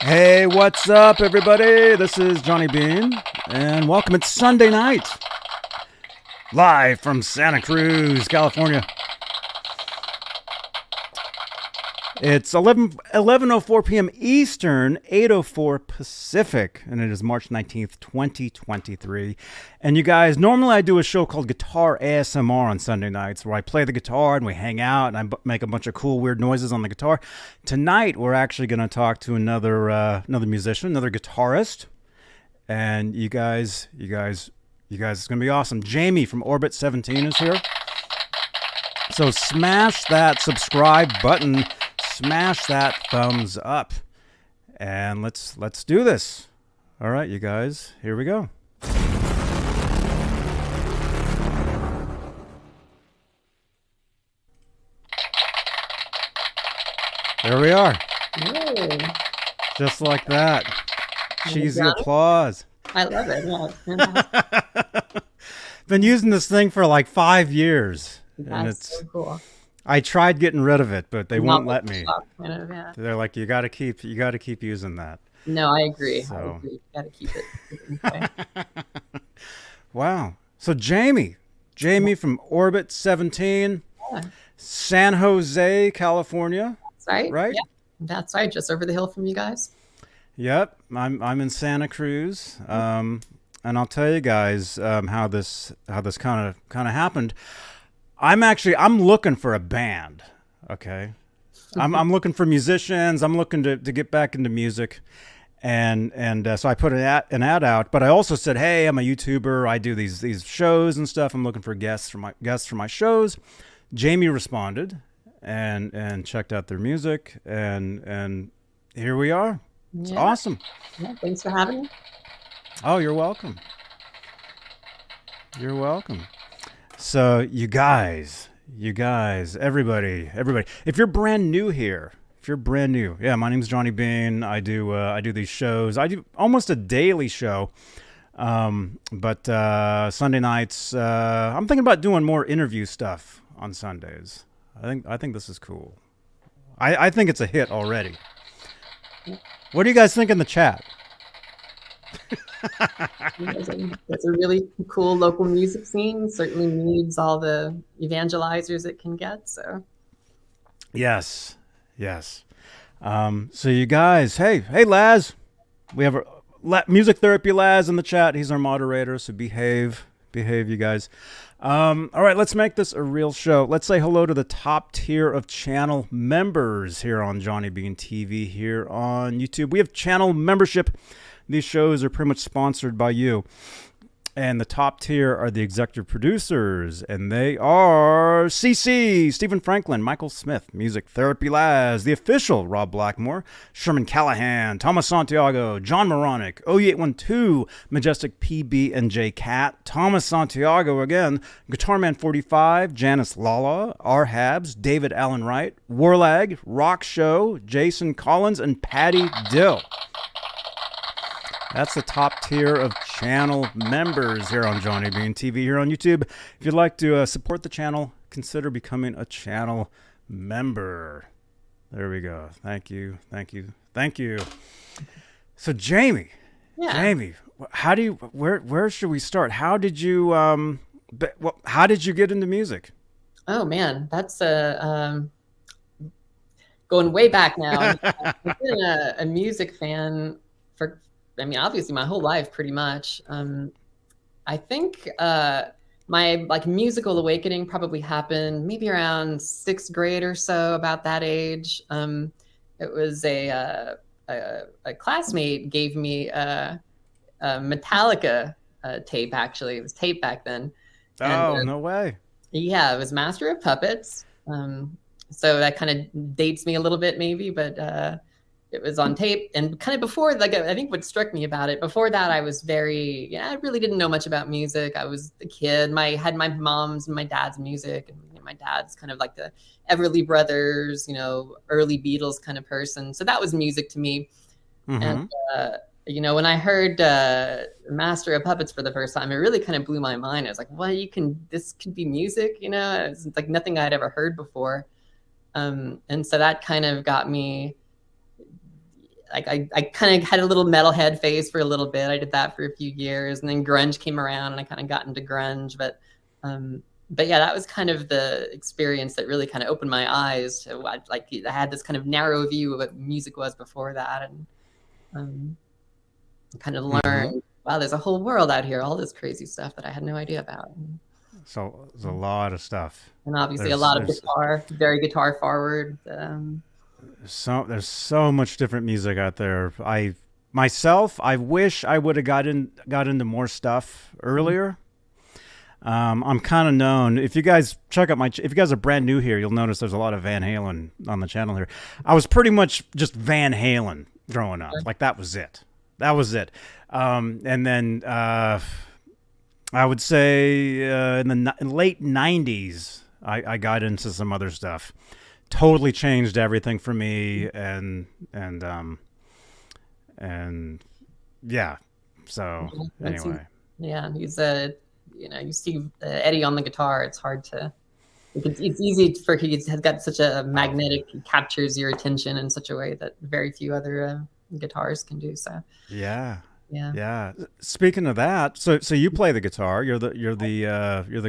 Hey, what's up, everybody? This is Johnny Bean, and welcome. It's Sunday night, live from Santa Cruz, California. It's 11:04 p.m. Eastern, 8:04 Pacific, and it is March 19th, 2023. And you guys, normally I do a show called Guitar ASMR on Sunday nights where I play the guitar and we hang out and I make a bunch of cool, weird noises on the guitar. Tonight, we're actually going to talk to another musician, another guitarist. And you guys, it's going to be awesome. Jamie from Orbit 17 is here. So smash that subscribe button. Smash that thumbs up, and let's do this. All right, you guys, here we go. There we are. Ooh. Just like that. Cheesy applause. I love it. Yeah. Been using this thing for like 5 years. That's and it's so cool. I tried getting rid of it, but they won't let me. Yeah. They're like, you gotta keep using that. No, I agree. So. I agree. You gotta keep it. Wow. So Jamie from Orbit 17, Yeah. San Jose, California. That's right. Right? Yeah. That's right. Just over the hill from you guys. Yep. I'm in Santa Cruz. And I'll tell you guys how this kind of happened. I'm looking for a band. Okay. I'm looking for musicians. I'm looking to get back into music. And so I put an ad out, but I also said, hey, I'm a YouTuber. I do these shows and stuff. I'm looking for guests for my shows. Jamie responded and checked out their music, and here we are. It's awesome. Yeah, thanks for having me. Oh, you're welcome. You're welcome. So you guys, everybody, if you're brand new here, yeah, my name's Johnny Bean. I do these shows. I do almost a daily show. But Sunday nights, I'm thinking about doing more interview stuff on Sundays. I think this is cool. I think it's a hit already. What do you guys think in the chat? There's a really cool local music scene. Certainly needs all the evangelizers it can get. So. Yes. So you guys, hey, Laz, we have Music Therapy Laz in the chat. He's our moderator, so behave, you guys. All right, let's make this a real show. Let's say hello to the top tier of channel members here on Johnny Bean TV here on YouTube. We have channel membership. These shows are pretty much sponsored by you. And the top tier are the executive producers, and they are CC, Stephen Franklin, Michael Smith, Music Therapy Laz, The Official, Rob Blackmore, Sherman Callahan, Thomas Santiago, John Moronic, OE812, Majestic PB and J Cat, Thomas Santiago again, Guitarman 45, Janice Lala, R Habs, David Allen Wright, Warlag, Rock Show, Jason Collins, and Patty Dill. That's the top tier of channel members here on Johnny Bean TV here on YouTube. If you'd like to support the channel, consider becoming a channel member. There we go. Thank you. So Jamie, where should we start? How did you get into music? Oh man, that's going way back now. I've been a music fan for, obviously my whole life pretty much. I think my musical awakening probably happened maybe around 6th grade or so, about that age. It was a classmate gave me a Metallica tape, actually. It was tape back then. And, no way. Yeah, it was Master of Puppets. So that kind of dates me a little bit maybe, but it was on tape. And kind of before, I think what struck me about it, before that, I was I really didn't know much about music. I was a kid. I had my mom's and my dad's music. And my dad's kind of like the Everly Brothers, early Beatles kind of person. So that was music to me. Mm-hmm. And, when I heard Master of Puppets for the first time, it really kind of blew my mind. I was like, well, this could be music, It's like nothing I'd ever heard before. And so that kind of got me, like, I kind of had a little metalhead phase for a little bit. I did that for a few years, and then grunge came around, and I kind of got into grunge. But yeah, that was kind of the experience that really kind of opened my eyes to what, like, I had this kind of narrow view of what music was before that, and kind of learned, wow, there's a whole world out here, all this crazy stuff that I had no idea about. So there's a lot of stuff. And obviously a lot of guitar, very guitar forward. There's so much different music out there. I wish I would have got into more stuff earlier. I'm kind of known. If you guys check out if you guys are brand new here, you'll notice there's a lot of Van Halen on the channel here. I was pretty much just Van Halen growing up. Like, that was it. And then I would say in the late 90s, I got into some other stuff. Totally changed everything for me, and yeah. So anyway, yeah, he's you see Eddie on the guitar. It's hard to. It's easy for he has got such a magnetic. He captures your attention in such a way that very few other guitars can do. So yeah. Speaking of that, so you play the guitar. You're the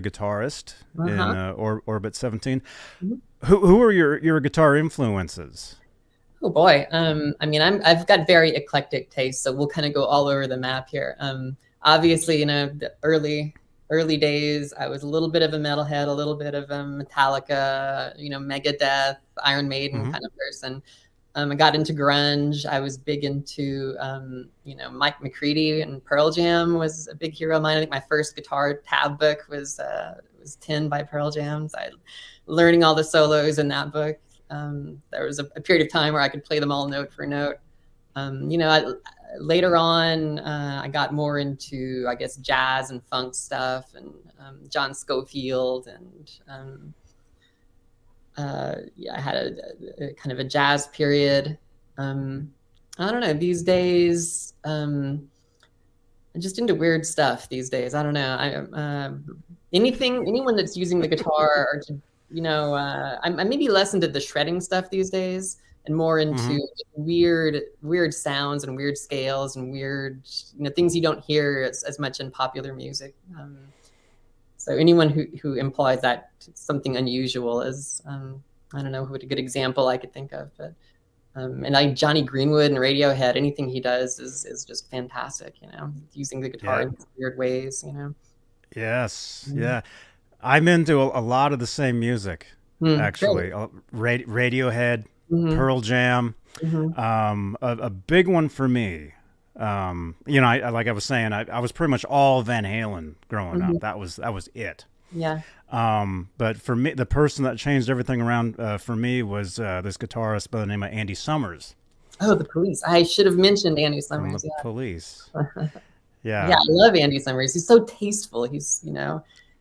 guitarist in Orbit 17. Who are your guitar influences? Oh boy, I mean, I've got very eclectic taste, so we'll kind of go all over the map here. Obviously, the early days, I was a little bit of a metalhead, a little bit of a Metallica, Megadeth, Iron Maiden kind of person. I got into grunge. I was big into, Mike McCready, and Pearl Jam was a big hero of mine. I think my first guitar tab book was 10 by Pearl Jam. So learning all the solos in that book. There was a period of time where I could play them all note for note. Later on, I got more into, I guess, jazz and funk stuff, and John Scofield, and I had a kind of a jazz period. I don't know. These days, I'm just into weird stuff these days. I don't know. Anyone that's using the guitar, or I'm maybe less into the shredding stuff these days, and more into weird sounds and weird scales and weird, things you don't hear as much in popular music. So anyone who implies that something unusual is, I don't know what a good example I could think of, but and like Johnny Greenwood and Radiohead, anything he does is just fantastic. Using the guitar in weird ways. Yes, yeah. I'm into a lot of the same music, actually. Radiohead, Pearl Jam, a big one for me. Like I was saying, I was pretty much all Van Halen growing up. That was it. Yeah. But for me, the person that changed everything around for me was this guitarist by the name of Andy Summers. Oh, the Police. I should have mentioned Andy Summers. From the Police. Yeah. Yeah, I love Andy Summers. He's so tasteful. He's,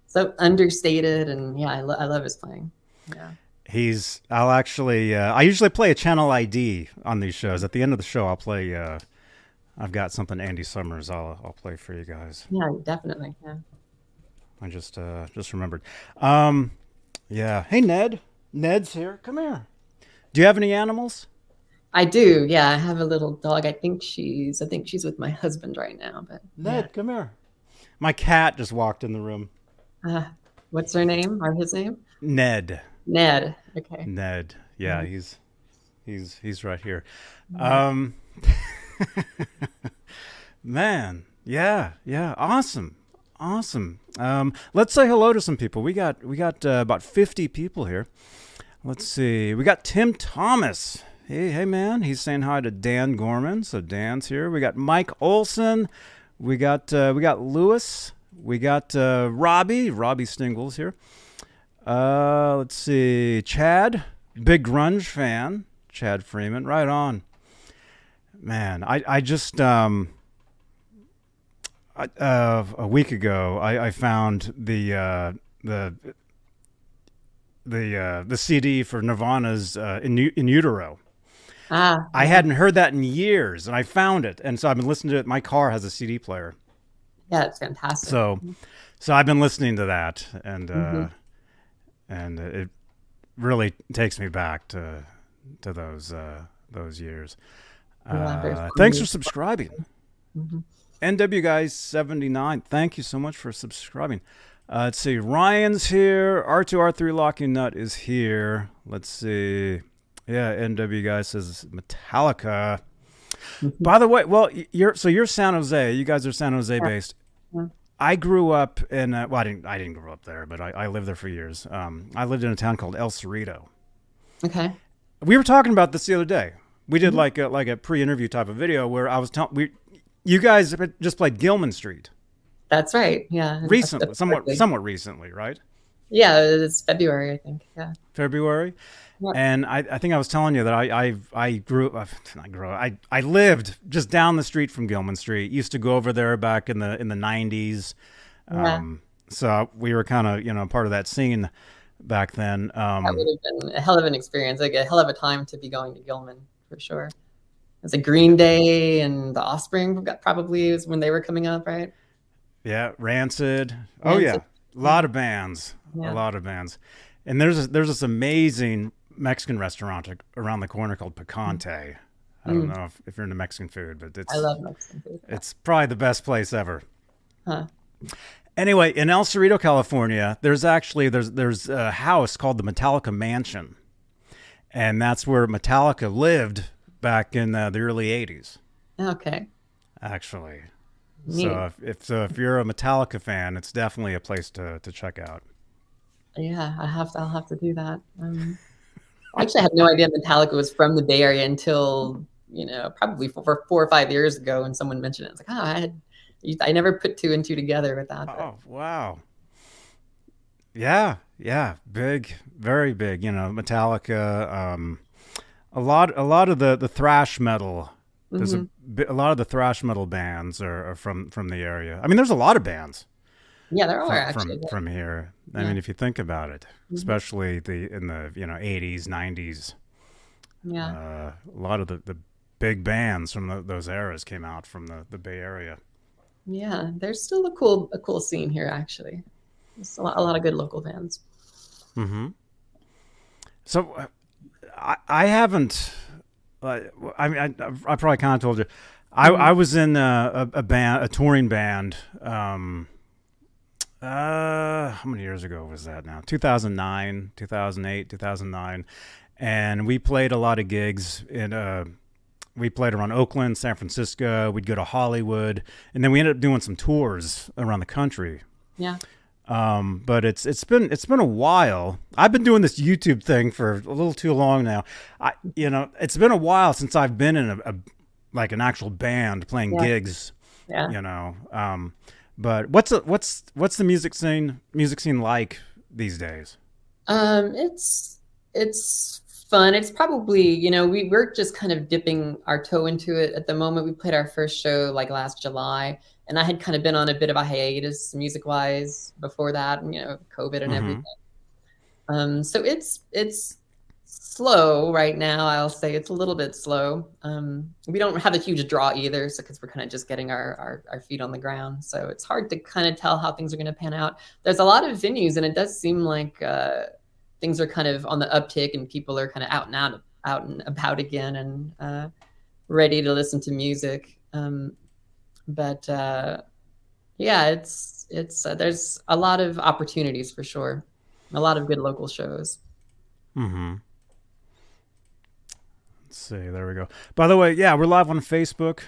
so understated, and I love his playing. Yeah. I usually play a channel ID on these shows. At the end of the show, I'll play, I've got something Andy Summers I'll play for you guys. Yeah, definitely. Yeah. I just remembered. Yeah. Hey, Ned. Ned's here. Come here. Do you have any animals? I do. Yeah, I have a little dog. I think she's with my husband right now. But Ned, come here. My cat just walked in the room. What's her name, or his name? Ned. Ned. Okay. Ned. Yeah, he's right here. Man. Yeah. Awesome. Let's say hello to some people. We got about 50 people here. Let's see. We got Tim Thomas. Hey man. He's saying hi to Dan Gorman. So Dan's here. We got Mike Olson. We got Lewis. We got Robbie Stingles here. Let's see. Chad, big grunge fan. Chad Freeman, right on. Man, I just a week ago I found the CD for Nirvana's In Utero. I hadn't heard that in years, and I found it, and so I've been listening to it. My car has a CD player. Yeah, it's fantastic. So I've been listening to that, and really takes me back to those years. Thanks for subscribing. Mm-hmm. NW Guys 79. Thank you so much for subscribing. Let's see. Ryan's here. R2R3 Locking Nut is here. Let's see. Yeah, NW Guys says Metallica. Mm-hmm. By the way, well, you're San Jose. You guys are San Jose based. Yeah. I grew up in well, I didn't grow up there, but I lived there for years. I lived in a town called El Cerrito. Okay. We were talking about this the other day. We did like a pre-interview type of video where I was telling you guys just played Gilman Street. That's right. Yeah. Recently, somewhat recently, right? Yeah, it's February, I think. Yeah. February. Yeah. And I think I was telling you that I lived just down the street from Gilman Street. Used to go over there back in the 90s. Yeah. So we were kind of, part of that scene back then. That would have been a hell of an experience, like a hell of a time to be going to Gilman for sure. It's a Green Day and the Offspring probably was when they were coming up, right? Yeah, Rancid. Oh yeah, a lot of bands. Yeah. A lot of bands. And there's this amazing Mexican restaurant around the corner called Picante. I don't know if you're into Mexican food, but I love Mexican food. It's probably the best place ever. Huh. Anyway, in El Cerrito, California, there's a house called the Metallica Mansion, and that's where Metallica lived back in the early '80s. Okay. Actually, Neat. so if you're a Metallica fan, it's definitely a place to check out. Yeah, I'll have to do that. I actually had no idea Metallica was from the Bay Area until, probably for 4 or 5 years ago when someone mentioned it. It's like, I never put two and two together with that. Oh, wow. Yeah, big, very big, Metallica, a lot of the thrash metal. There's a lot of the thrash metal bands are from the area. I mean, there's a lot of bands. Yeah, there are actually from here. I mean, if you think about it, especially in the 80s, 90s. Yeah. A lot of the big bands from those eras came out from the Bay Area. Yeah, there's still a cool scene here actually. There's a lot of good local bands. Mm-hmm. So I haven't. I mean, I probably kind of told you. I was in a touring band. How many years ago was that now? 2009, 2008, 2009. And we played a lot of gigs we played around Oakland, San Francisco. We'd go to Hollywood, and then we ended up doing some tours around the country. Yeah. But it's been a while. I've been doing this YouTube thing for a little too long now. It's been a while since I've been in an actual band playing gigs. Yeah. But what's the music scene like these days? It's fun. It's probably, we're just kind of dipping our toe into it at the moment. We played our first show like last July, and I had kind of been on a bit of a hiatus music wise before that, and COVID and everything. So it's slow right now. I'll say it's a little bit slow. We don't have a huge draw either, so because we're kind of just getting our feet on the ground, so it's hard to kind of tell how things are going to pan out. There's a lot of venues, and it does seem like things are kind of on the uptick, and people are kind of out and about again, and ready to listen to music. But yeah, it's there's a lot of opportunities for sure. A lot of good local shows. Mm-hmm. Let's see. There we go. By the way, yeah, we're live on Facebook.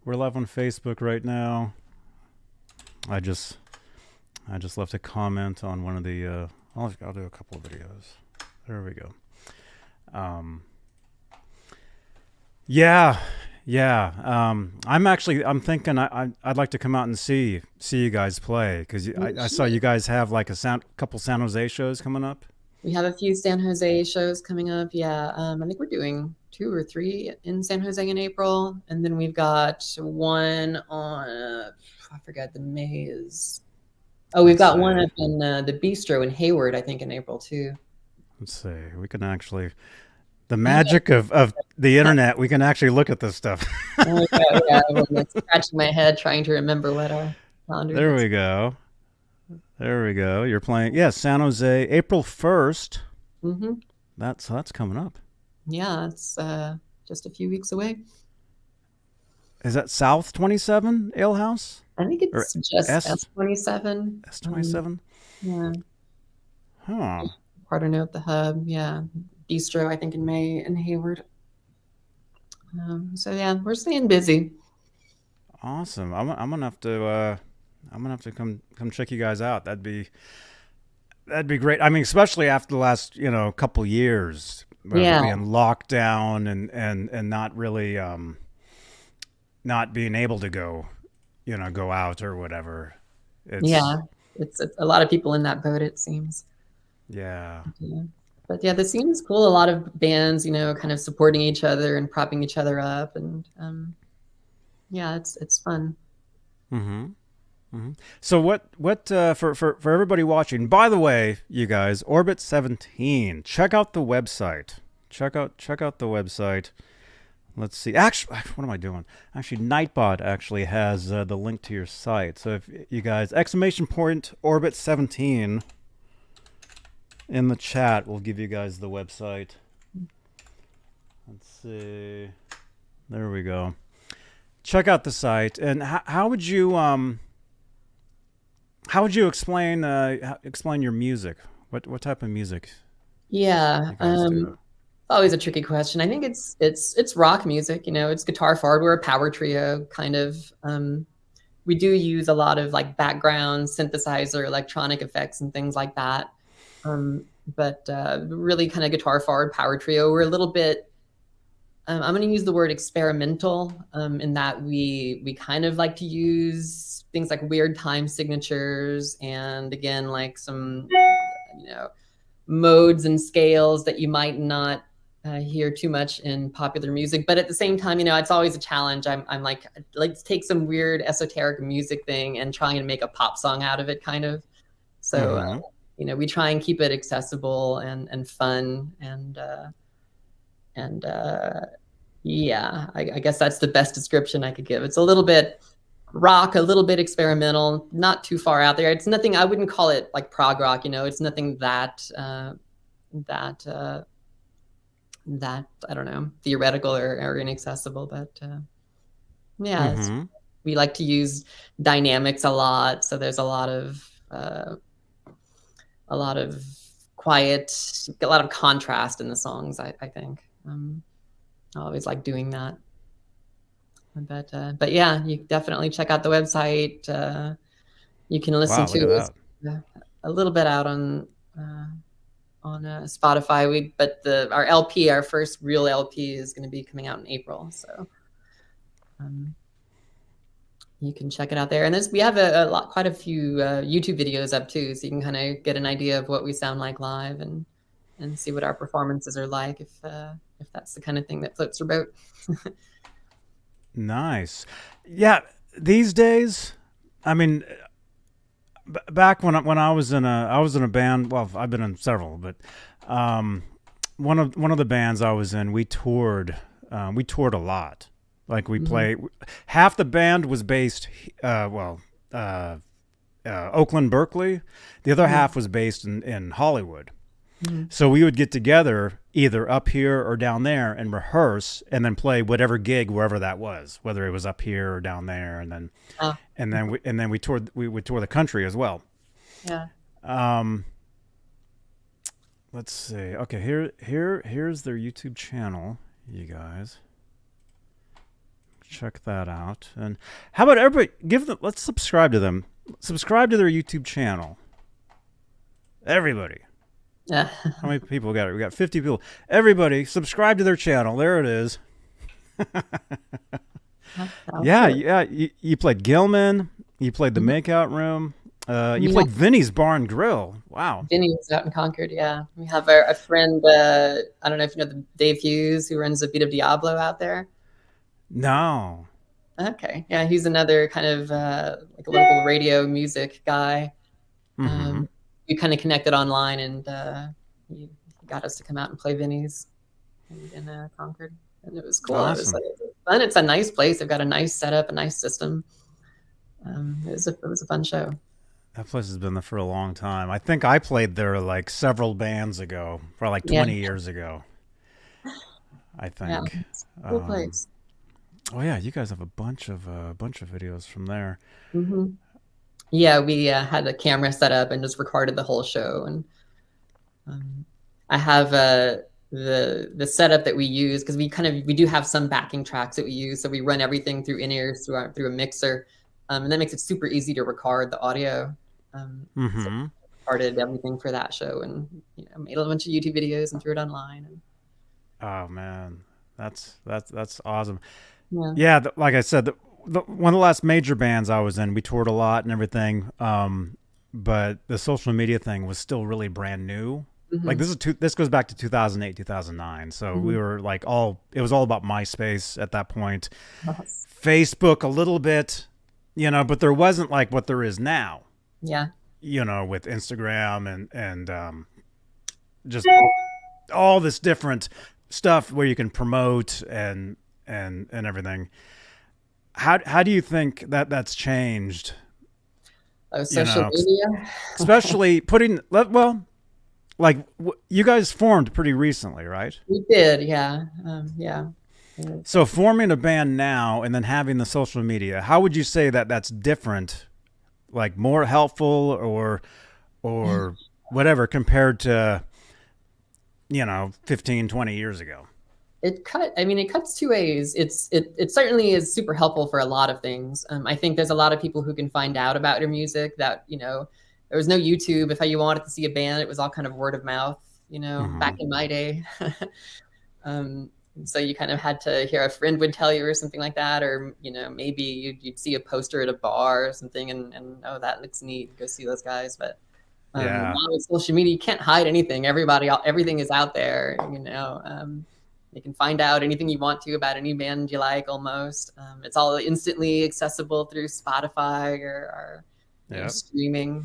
We're live on Facebook right now. I just left a comment on one of the. I'll do a couple of videos. There we go. Yeah. I'm thinking I'd like to come out and see you guys play, because I saw you guys have like couple San Jose shows coming up. We have a few San Jose shows coming up. Yeah. I think we're doing 2 or 3 in San Jose in April. And then we've got one on, I forgot the maze. Oh, we've got one up in the Bistro in Hayward, I think, in April too. Let's see. We can actually, the magic of the internet, we can actually look at this stuff. Yeah, I'm scratching my head trying to remember what our calendar There we go. There we go. You're playing, San Jose, April 1st. Mm-hmm. That's coming up. Yeah, it's just a few weeks away. Is that South 27 Ale House I think or it's just S S27. S27? Yeah, Huh. partner note the hub. Yeah, bistro I think in May in Hayward. So yeah, we're staying busy. Awesome. I'm gonna have to come check you guys out. That'd be great. I mean, especially after the last couple years of Yeah, being locked down and not really not being able to go out or whatever. It's yeah. It's a lot of people in that boat, it seems. yeah. Yeah. But yeah, the scene is cool. A lot of bands, kind of supporting each other and propping each other up, and yeah, it's fun. Mm-hmm. Mm-hmm. So what for everybody watching? By the way, you guys, Orbit 17. Check out the website. Check out the website. Let's see. Actually, what am I doing? Actually, Nightbot actually has the link to your site. So if you guys exclamation point Orbit 17 in the chat, we'll give you guys the website. Let's see. There we go. Check out the site. And how would you explain your music? What type of music Yeah, you guys do? always a tricky question. I think it's rock music. It's guitar forward. We're a power trio, kind of. We do use a lot of like background synthesizer, electronic effects, and things like that. But really, kind of guitar forward power trio. We're a little bit. I'm going to use the word experimental in that we kind of like to use things like weird time signatures and again like some modes and scales that you might not hear too much in popular music. But at the same time, it's always a challenge. I'm like, let's take some weird esoteric music thing and try and make a pop song out of it, kind of. So, we try and keep it accessible and fun and yeah, I guess that's the best description I could give. It's a little bit rock, a little bit experimental, not too far out there. It's nothing. I wouldn't call it like prog rock. It's nothing that that I don't know, theoretical or inaccessible. But yeah, we like to use dynamics a lot. So there's a lot of quiet, a lot of contrast in the songs. I think. I always like doing that. But yeah, you definitely check out the website. You can listen to it a little bit out on Spotify. Our LP, our first real LP, is going to be coming out in April. So you can check it out there. And we have quite a few YouTube videos up too, so you can kind of get an idea of what we sound like live and see what our performances are like if that's the kind of thing that floats your boat. Nice. Yeah, these days, I mean, back when I was in a band. Well, I've been in several, but one of the bands I was in, we toured a lot. Like we played. Half the band was based, Oakland, Berkeley. The other half was based in Hollywood. So we would get together either up here or down there and rehearse, and then play whatever gig wherever that was, whether it was up here or down there, and then we toured. We would tour the country as well. Yeah. Let's see. Okay, here's their YouTube channel. You guys, check that out. And how about everybody let's subscribe to them. Subscribe to their YouTube channel. Everybody. Yeah. How many people we got? We got 50 people. Everybody, subscribe to their channel. There it is. Yeah. You played Gilman. You played the Makeout Room. You played Vinny's Bar and Grill. Wow. Vinny was out in Concord. Yeah, we have a friend. I don't know if you know Dave Hughes, who runs the Beat of Diablo out there. No. Okay. Yeah, he's another kind of like a local radio music guy. We kind of connected online, and he got us to come out and play Vinny's in Concord, and it was cool. Awesome. It was fun. It's a nice place. They've got a nice setup, a nice system. It was a fun show. That place has been there for a long time. I think I played there like several bands ago, for like Yeah, 20 years ago. I yeah, think. it's a cool Um, place. oh yeah, you guys have a bunch of videos from there. Hmm. Yeah, we had a camera set up and just recorded the whole show. And um, I have the setup that we use because we do have some backing tracks that we use. So we run everything through in-ears through a mixer, and that makes it super easy to record the audio. So Mm-hmm. recorded everything for that show, and made a bunch of YouTube videos and threw it online. And Oh man, that's awesome. yeah. Yeah, like I said, one of the last major bands I was in, we toured a lot and everything. But the social media thing was still really brand new. Like Hmm. this goes back to 2008, 2009. So we Hmm. were like it was all about MySpace at that point. Yes. Facebook a little bit, but there wasn't like what there is now, Yeah. with Instagram and just all this different stuff where you can promote and everything. How do you think that that's changed? You Social know, media. especially like you guys formed pretty recently, right? We did, yeah. Yeah. So forming a band now and then having the social media, how would you say that that's different? Like more helpful or whatever compared to 15, 20 years ago? It cuts two ways. It certainly is super helpful for a lot of things. I think there's a lot of people who can find out about your music that, there was no YouTube. If you wanted to see a band, it was all kind of word of mouth, back Mm-hmm. in my day. um, so you kind of had to hear a friend would tell you or something like that, or, maybe you'd see a poster at a bar or something and oh, that looks neat. Go see those guys. But Yeah. now with social media, you can't hide anything. Everything is out there, you can find out anything you want to about any band you like almost. It's all instantly accessible through Spotify or Yep. streaming.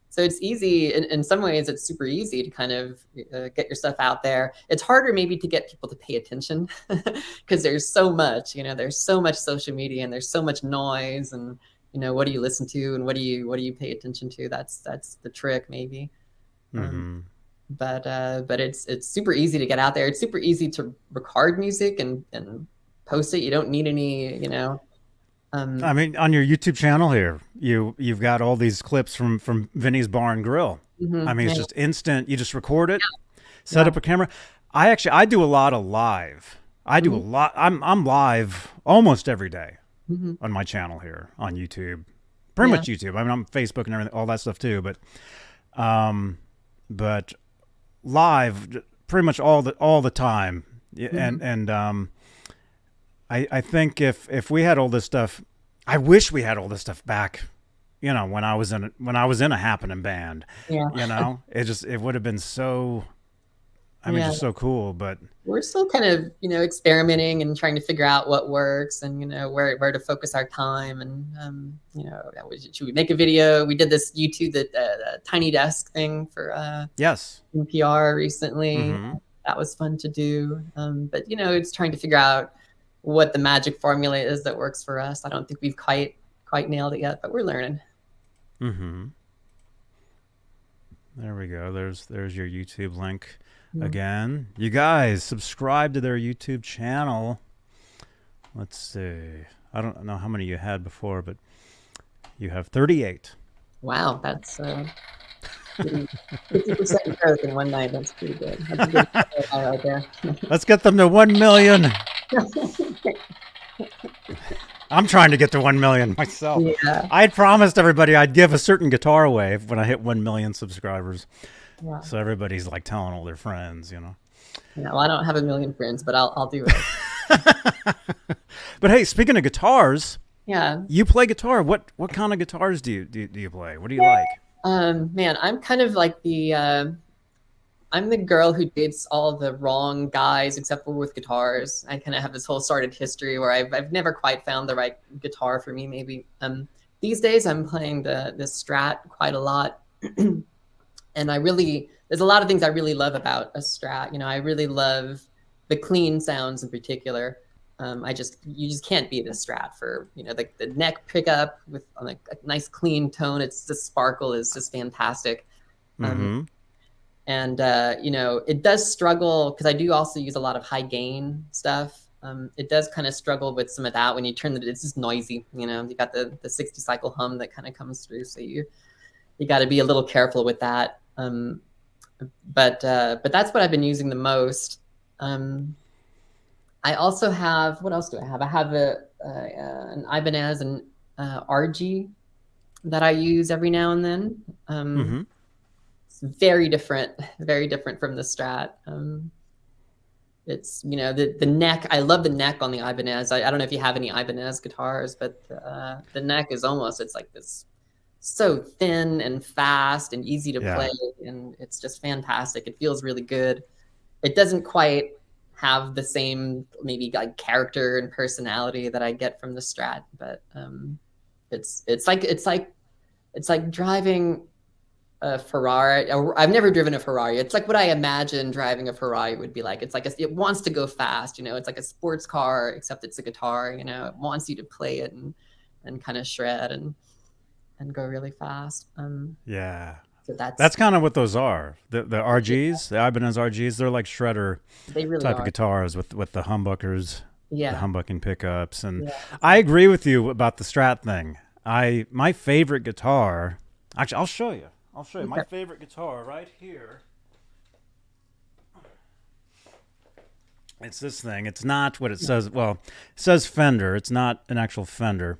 So it's easy. In some ways, it's super easy to kind of get your stuff out there. It's harder maybe to get people to pay attention because there's so much, there's so much social media and there's so much noise and, what do you listen to and what do you pay attention to? That's the trick maybe. Um, Mm-hmm. but it's super easy to get out there. It's super easy to record music and post it. You don't need any, I um, mean, on your YouTube channel here, you've got all these clips from Vinny's Bar and Grill. I mean, it's yeah, just instant. You just record it, set yeah. up a camera. I do a lot of live. I do a Hmm. lot. I'm live almost every day Hmm. on my channel here on YouTube. Pretty Yeah. much YouTube. I mean, I'm Facebook and everything, all that stuff too. Um, but live pretty much all the time. Yeah, Hmm. and I think if we had all this stuff, I wish we had all this stuff back. When I was in a happening band, Yeah. it would have been so. I mean, Yeah. just so cool. But We're still kind of, experimenting and trying to figure out what works and, where to focus our time. And, should we make a video? We did this YouTube, the Tiny Desk thing for yes. NPR recently. Mm-hmm. That was fun to do. But, it's trying to figure out what the magic formula is that works for us. I don't think we've quite nailed it yet, but we're learning. Mm-hmm. There we go. There's your YouTube link Yeah. again. You guys subscribe to their YouTube channel. Let's see. I don't know how many you had before, but you have 38. Wow, that's 50% growth in one night. That's pretty good. That's a good right there. Let's get them to 1 million. I'm trying to get to 1 million myself. Yeah. I had promised everybody I'd give a certain guitar away when I hit 1 million subscribers. Yeah. So everybody's like telling all their friends. Yeah, well, I don't have a million friends, but I'll do it. But hey, speaking of guitars, Yeah. you play guitar. What kind of guitars do you play? What do you like? Man, I'm kind of like I'm the girl who dates all the wrong guys except for with guitars. I kind of have this whole sordid history where I've never quite found the right guitar for me. Maybe these days I'm playing the Strat quite a lot, and there's a lot of things I really love about a Strat. I really love the clean sounds in particular. You just can't beat a Strat for, the neck pickup with a nice clean tone. It's the sparkle is just fantastic. Mm-hmm. And it does struggle because I do also use a lot of high gain stuff. It does kind of struggle with some of that when you turn it's just noisy. You got the 60 cycle hum that kind of comes through, so you got to be a little careful with that. But that's what I've been using the most. I also have, what else do I have? I have an Ibanez and RG that I use every now and then. Mm-hmm. It's very different from the Strat. It's, the neck, I love the neck on the Ibanez. I don't know if you have any Ibanez guitars, but the neck is it's like this, so thin and fast and easy to play, and it's just fantastic. It feels really good. It doesn't quite have the same maybe like character and personality that I get from the Strat, but it's like driving a Ferrari. I've never driven a Ferrari. It's like what I imagine driving a Ferrari would be like. It's like it wants to go fast, it's like a sports car, except it's a guitar. It wants you to play it and kind of shred and go really fast. Yeah. So that's kind of what those are. The RGs, the Ibanez RGs, they're like shredder type of guitars with the humbuckers, the humbucking pickups. And I agree with you about the Strat thing. My favorite guitar, actually, I'll show you. Okay. My favorite guitar right here. It's this thing. It's not what it says. Well, it says Fender. It's not an actual Fender.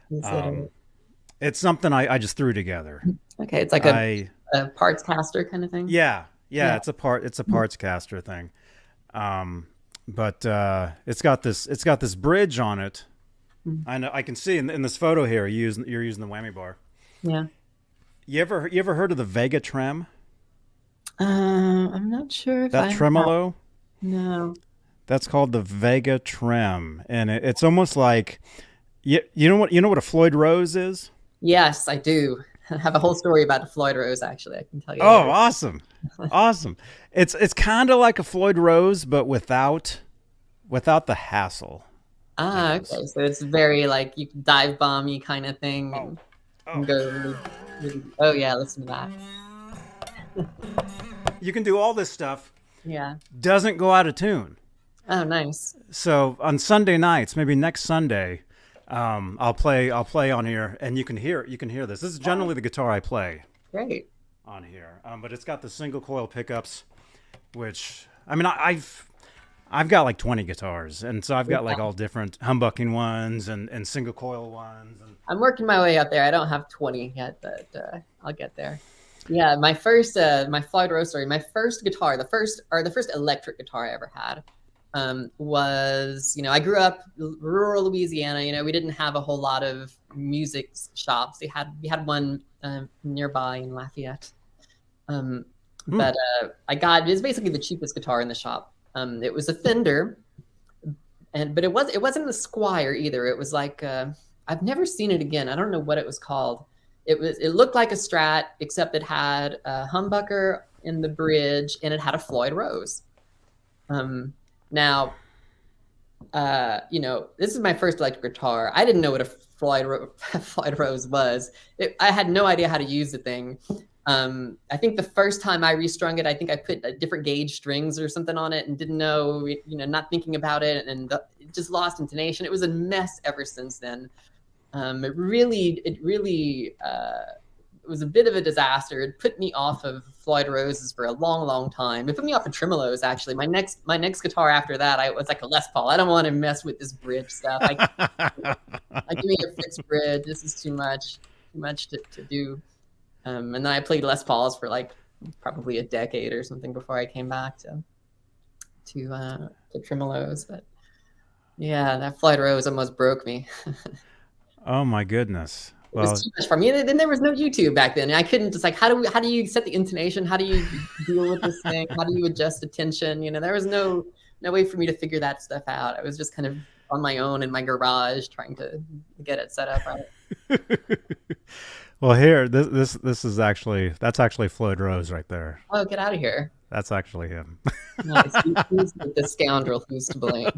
It's something I just threw together. Okay, it's like a parts caster kind of thing. Yeah. It's a parts caster thing. But it's got this bridge on it. I know, I can see in this photo here you're using the whammy bar. Yeah. You ever heard of the Vega Trem? I'm not sure if that tremolo. No. That's called the Vega Trem, and it's almost like you know what a Floyd Rose is? Yes, I do. I have a whole story about a Floyd Rose, actually. I can tell you. Oh, later. Awesome! It's kind of like a Floyd Rose, but without the hassle. Okay. So it's very like you can dive bomb-y kind of thing. And go really, oh yeah, listen to that. You can do all this stuff. Yeah. Doesn't go out of tune. Oh, nice. So on Sunday nights, maybe next Sunday, I'll play on here, and you can hear this. This is generally the guitar I play. Great. On here, but it's got the single coil pickups, which I mean I've got like 20 guitars, and so I've got like all different humbucking ones and single coil ones. And I'm working my way up there. I don't have 20 yet, but I'll get there. Yeah, my first my Floyd Rose story, my first guitar, the first electric guitar I ever had. Was, I grew up rural Louisiana. We didn't have a whole lot of music shops. We had one nearby in Lafayette. But it was basically the cheapest guitar in the shop. It was a Fender, but it wasn't the Squire either. It was like I've never seen it again. I don't know what it was called. It looked like a Strat, except it had a humbucker in the bridge and it had a Floyd Rose. Now, this is my first electric guitar. I didn't know what a Floyd Rose was. I had no idea how to use the thing. I think the first time I restrung it, I think I put different gauge strings or something on it and didn't know, not thinking about it, and it just lost intonation. It was a mess ever since then. It really was a bit of a disaster. It put me off of Floyd Roses for a long, long time. It put me off of tremolos, actually. My next guitar after that, I was like a Les Paul. I don't want to mess with this bridge stuff. Give me a fixed bridge. This is too much to do. And then I played Les Pauls for like probably a decade or something before I came back to tremolos. But yeah, that Floyd Rose almost broke me. Oh my goodness. It was too much for me. Then there was no YouTube back then. I couldn't just like, how do you set the intonation? How do you deal with this thing? How do you adjust the tension? There was no way for me to figure that stuff out. I was just kind of on my own in my garage trying to get it set up right. Well, here, that's actually Floyd Rose right there. Oh, get out of here. That's actually him. Nice. Who's the scoundrel? Who's to blame?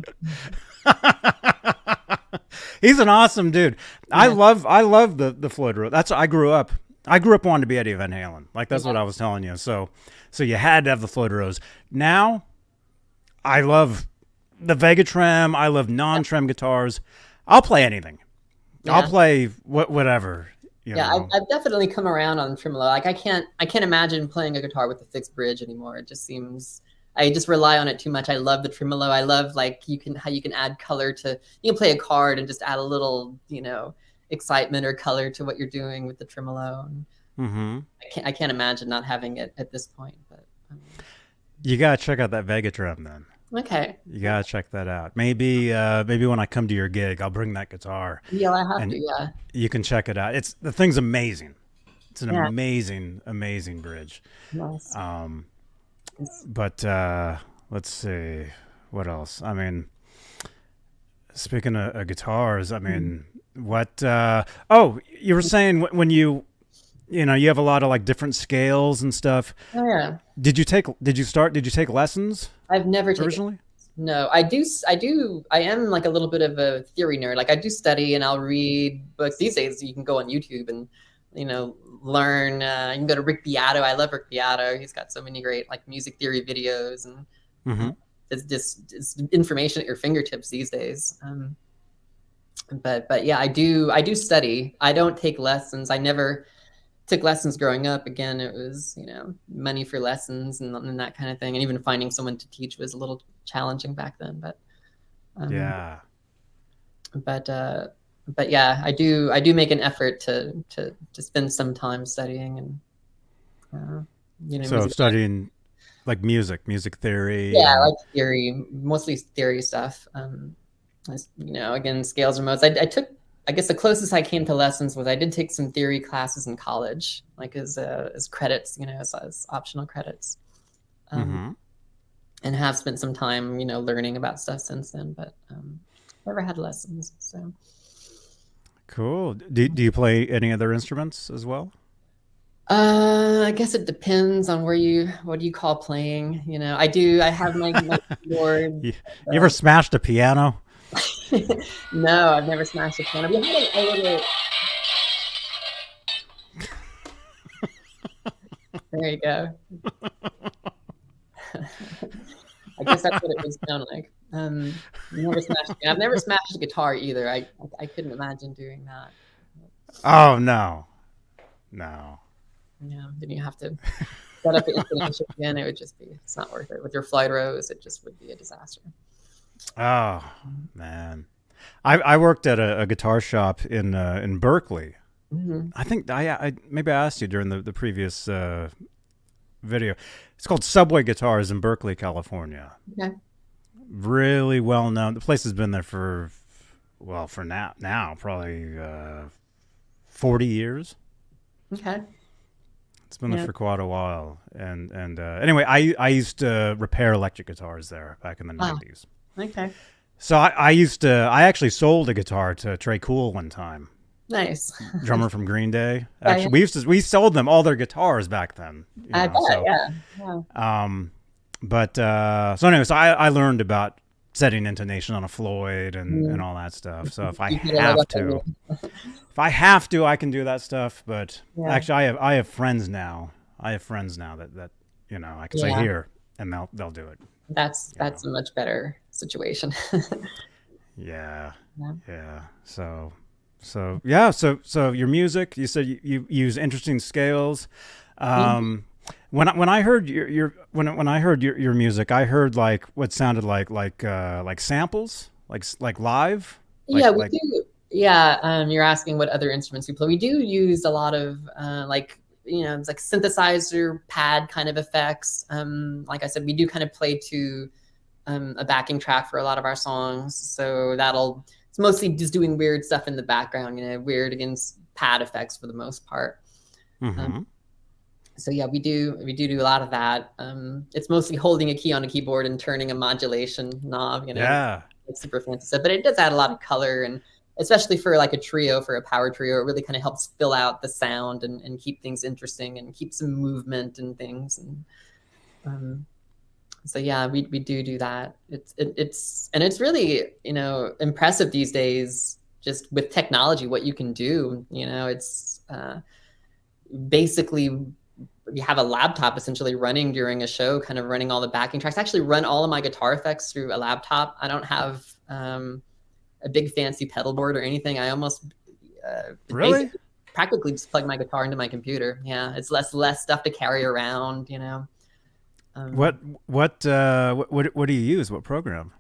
He's an awesome dude. Yeah. I love the Floyd Rose. That's I grew up. I grew up wanting to be Eddie Van Halen. Like that's what I was telling you. So you had to have the Floyd Rose. Now, I love the Vegatrem. I love non-trem guitars. I'll play anything. Yeah. I'll play whatever. I've definitely come around on tremolo. Like I can't imagine playing a guitar with a fixed bridge anymore. It just seems I just rely on it too much. I love the tremolo. I love like how you can add color to, you can play a chord and just add a little, excitement or color to what you're doing with the tremolo. Mm-hmm. I can't imagine not having it at this point. But you gotta check out that Vegatrem then. Okay. You gotta check that out. Maybe when I come to your gig, I'll bring that guitar. Yeah, I have to. Yeah. You can check it out. The thing's amazing. It's an amazing bridge. Nice. But let's see what else. I mean, speaking of guitars, I mean, what? Oh, you were saying when you have a lot of like different scales and stuff. Oh yeah. Did you take lessons? I've never originally. No, I do. I am like a little bit of a theory nerd. Like I do study and I'll read books. These days you can go on YouTube and, learn. You can go to Rick Beato. I love Rick Beato. He's got so many great like music theory videos and it's information at your fingertips these days. But yeah, I do study. I don't take lessons. I never took lessons growing up. Again, it was, money for lessons and that kind of thing. And even finding someone to teach was a little challenging back then, but but yeah, I do make an effort to spend some time studying and, so studying like music theory. Yeah, like theory, mostly theory stuff. Again, scales and modes. I took, I guess the closest I came to lessons was I did take some theory classes in college, like as credits, as optional credits, and have spent some time, learning about stuff since then. But never had lessons. So cool. Do you play any other instruments as well? I guess it depends on what do you call playing? I do. I have my keyboard. You ever smashed a piano? No, I've never smashed a piano. We had a little... There you go. I guess that's what it would sound like. I've never smashed a guitar either. I couldn't imagine doing that. Oh no. Yeah, then you have to set up the intonation again. It's not worth it. With your Floyd Rose, it just would be a disaster. Oh man, I worked at a guitar shop in Berkeley. Mm-hmm. I think I maybe I asked you during the previous video. It's called Subway Guitars in Berkeley, California. Okay. Really well known. The place has been there for now probably 40 years. Okay. It's been there for quite a while. And anyway, I used to repair electric guitars there back in the 90s. Okay. So I actually sold a guitar to Trey Cool one time. Nice. Drummer from Green Day. Actually, we sold them all their guitars back then. I bet, yeah. But so anyway, so I learned about setting intonation on a Floyd and all that stuff. So if I have to, I can do that stuff. But actually, I have friends now. That I can say here, and they'll do it. That's a much better situation. Yeah. So your music, you said you use interesting scales. When I heard your music, I heard like what sounded like samples, like live. We do. Yeah, you're asking what other instruments we play. We do use a lot of it's like synthesizer pad kind of effects. Like I said, we do kind of play to a backing track for a lot of our songs. So it's mostly just doing weird stuff in the background, weird against pad effects for the most part. Mm-hmm. So yeah, we do a lot of that. It's mostly holding a key on a keyboard and turning a modulation knob, It's super fancy stuff, but it does add a lot of color, and especially for like a trio, for a power trio, it really kind of helps fill out the sound and keep things interesting and keep some movement and things. And So yeah, we do that. It's really, you know, impressive these days, just with technology, what you can do. You know, it's basically you have a laptop essentially running during a show, kind of running all the backing tracks. I actually run all of my guitar effects through a laptop. I don't have a big fancy pedal board or anything. I almost Really? practically just plug my guitar into my computer. Yeah, it's less stuff to carry around, you know. What do you use? What program?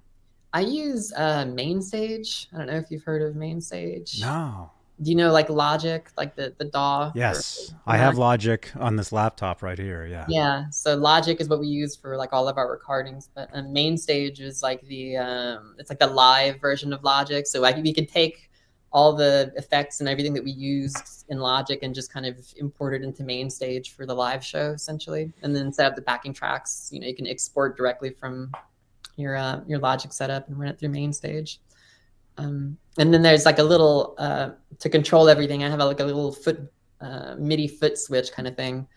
I use MainStage. I don't know if you've heard of MainStage. No. Do you know like Logic, like the DAW? Yes, I have Logic on this laptop right here. Yeah. Yeah. So Logic is what we use for like all of our recordings, but MainStage is like it's like the live version of Logic. So like we could take all the effects and everything that we used in Logic and just kind of import it into MainStage for the live show essentially, and then set up the backing tracks. You know, you can export directly from your Logic setup and run it through MainStage. And then there's like a little to control everything. I have like a little MIDI foot switch kind of thing,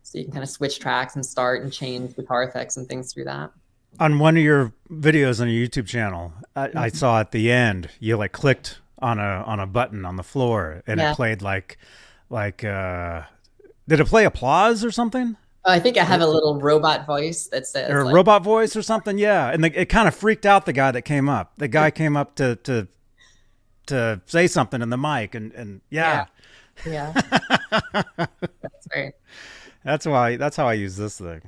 so you can kind of switch tracks and start and change guitar effects and things through that. On one of your videos on your YouTube channel, I saw at the end you like clicked on a button on the floor and it played like did it play applause or something? I think I have a little robot voice that says, or a robot voice or something. Yeah, and it kind of freaked out the guy that came up. The guy came up to say something in the mic, and yeah. That's right. That's how I use this thing.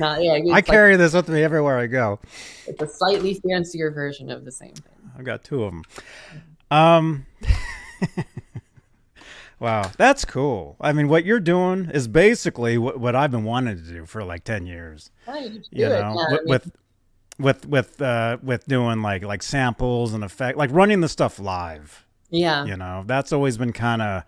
I carry this with me everywhere I go. It's a slightly fancier version of the same thing. I've got two of them. Wow, that's cool. I mean, what you're doing is basically what I've been wanting to do for like 10 years. You know, with doing like samples and effect, like running the stuff live. Yeah. You know, that's always been kind of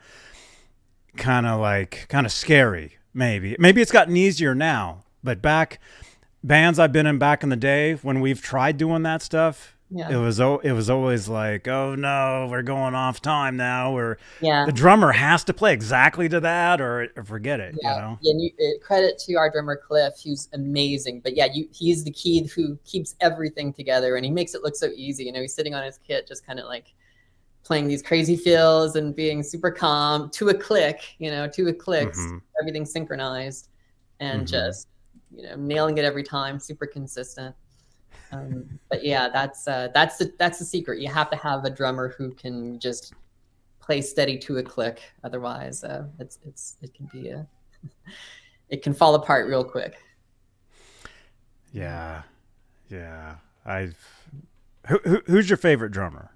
scary. Maybe it's gotten easier now, but bands I've been in back in the day when we've tried doing that stuff, it was always like, oh no, we're going off time now, or the drummer has to play exactly to that, or forget it. You know. And credit to our drummer Cliff, who's amazing. But he's the key who keeps everything together, and he makes it look so easy. You know, he's sitting on his kit, just kind of like playing these crazy fills and being super calm to a click. You know, to a click, everything synchronized, and just nailing it every time, super consistent. But yeah, that's the secret. You have to have a drummer who can just play steady to a click. Otherwise, it can fall apart real quick. Yeah. Who's your favorite drummer?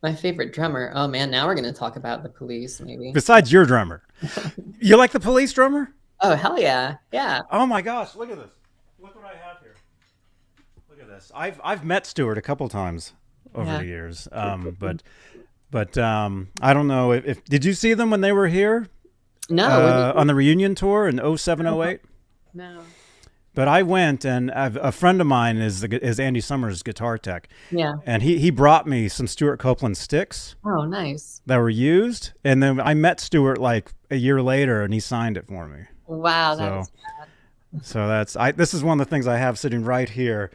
My favorite drummer. Oh man, now we're gonna talk about the Police, maybe. Besides your drummer, you like the Police drummer? Oh hell yeah, yeah. Oh my gosh, look at this. Look what I have here. Look at this. I've met Stuart a couple times over the years, but I don't know if did you see them when they were here? No. On the reunion tour in 0708? No. But I went, and a friend of mine is Andy Summers' guitar tech. Yeah. And he brought me some Stuart Copeland sticks. Oh, nice. That were used, and then I met Stuart like a year later, and he signed it for me. Wow, that's bad. So this is one of the things I have sitting right here.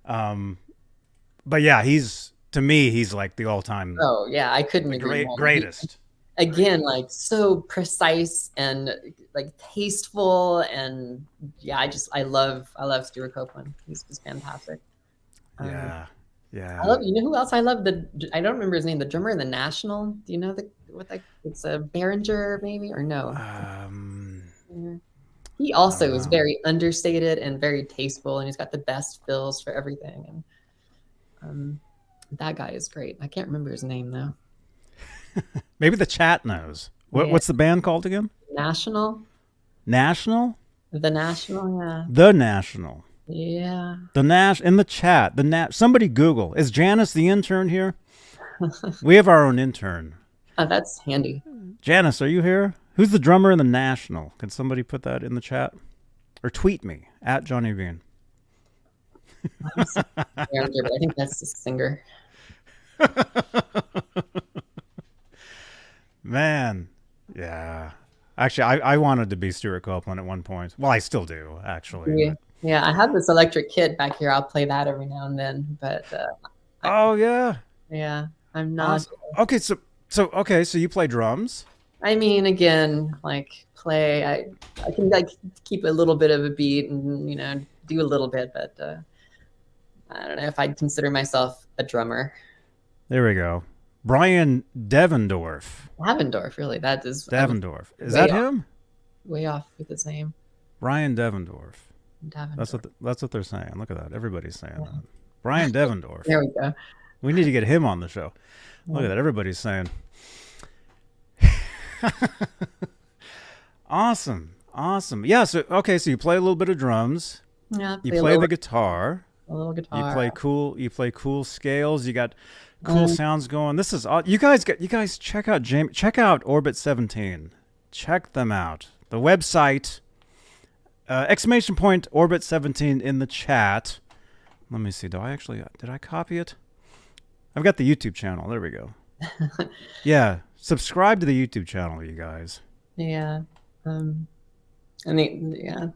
But yeah, he's like the all-time. Oh yeah, I couldn't agree more. Greatest. Again, like so precise and like tasteful, and I love Stuart Copeland. He's just fantastic. Yeah. I love. You know who else I love? I don't remember his name. The drummer in the National. Do you know it's a Behringer maybe or no? He also is very understated and very tasteful, and he's got the best fills for everything. And that guy is great. I can't remember his name though. Maybe the chat knows. What's the band called again? National. National? The National, yeah. The National. Yeah. In the chat. Somebody Google. Is Janice the intern here? We have our own intern. Oh, that's handy. Janice, are you here? Who's the drummer in the National? Can somebody put that in the chat? Or tweet me at Johnny Bean. But I think that's the singer. Man, yeah. Actually, I wanted to be Stuart Copeland at one point. Well, I still do, actually. Yeah. Yeah, I have this electric kit back here. I'll play that every now and then, but I, Oh yeah, yeah, I'm not. awesome. Okay, so you play drums? I mean, again, like play. I can like keep a little bit of a beat and do a little bit, but I don't know if I'd consider myself a drummer. There we go. Brian Devendorf. Havendorf, really. That is, I was Devendorf. Is way that off, him? way off with his name. Brian Devendorf. Davendorf. That's what they're saying. Look at that. Everybody's saying that. Brian Devendorf. There we go. We need to get him on the show. Look Yeah. at that. Everybody's saying. Awesome. Awesome. Yeah, so okay, so you play a little bit of drums. Yeah, You play play the guitar. a little You guitar. play cool scales. You got cool Um, sounds going. This is you guys check out Orbit 17. Check them out. The website exclamation point Orbit 17 in the chat. Let me see. Did I copy it? I've got the YouTube channel. There we go. Yeah, subscribe to the YouTube channel, you guys. yeah. I mean, yeah.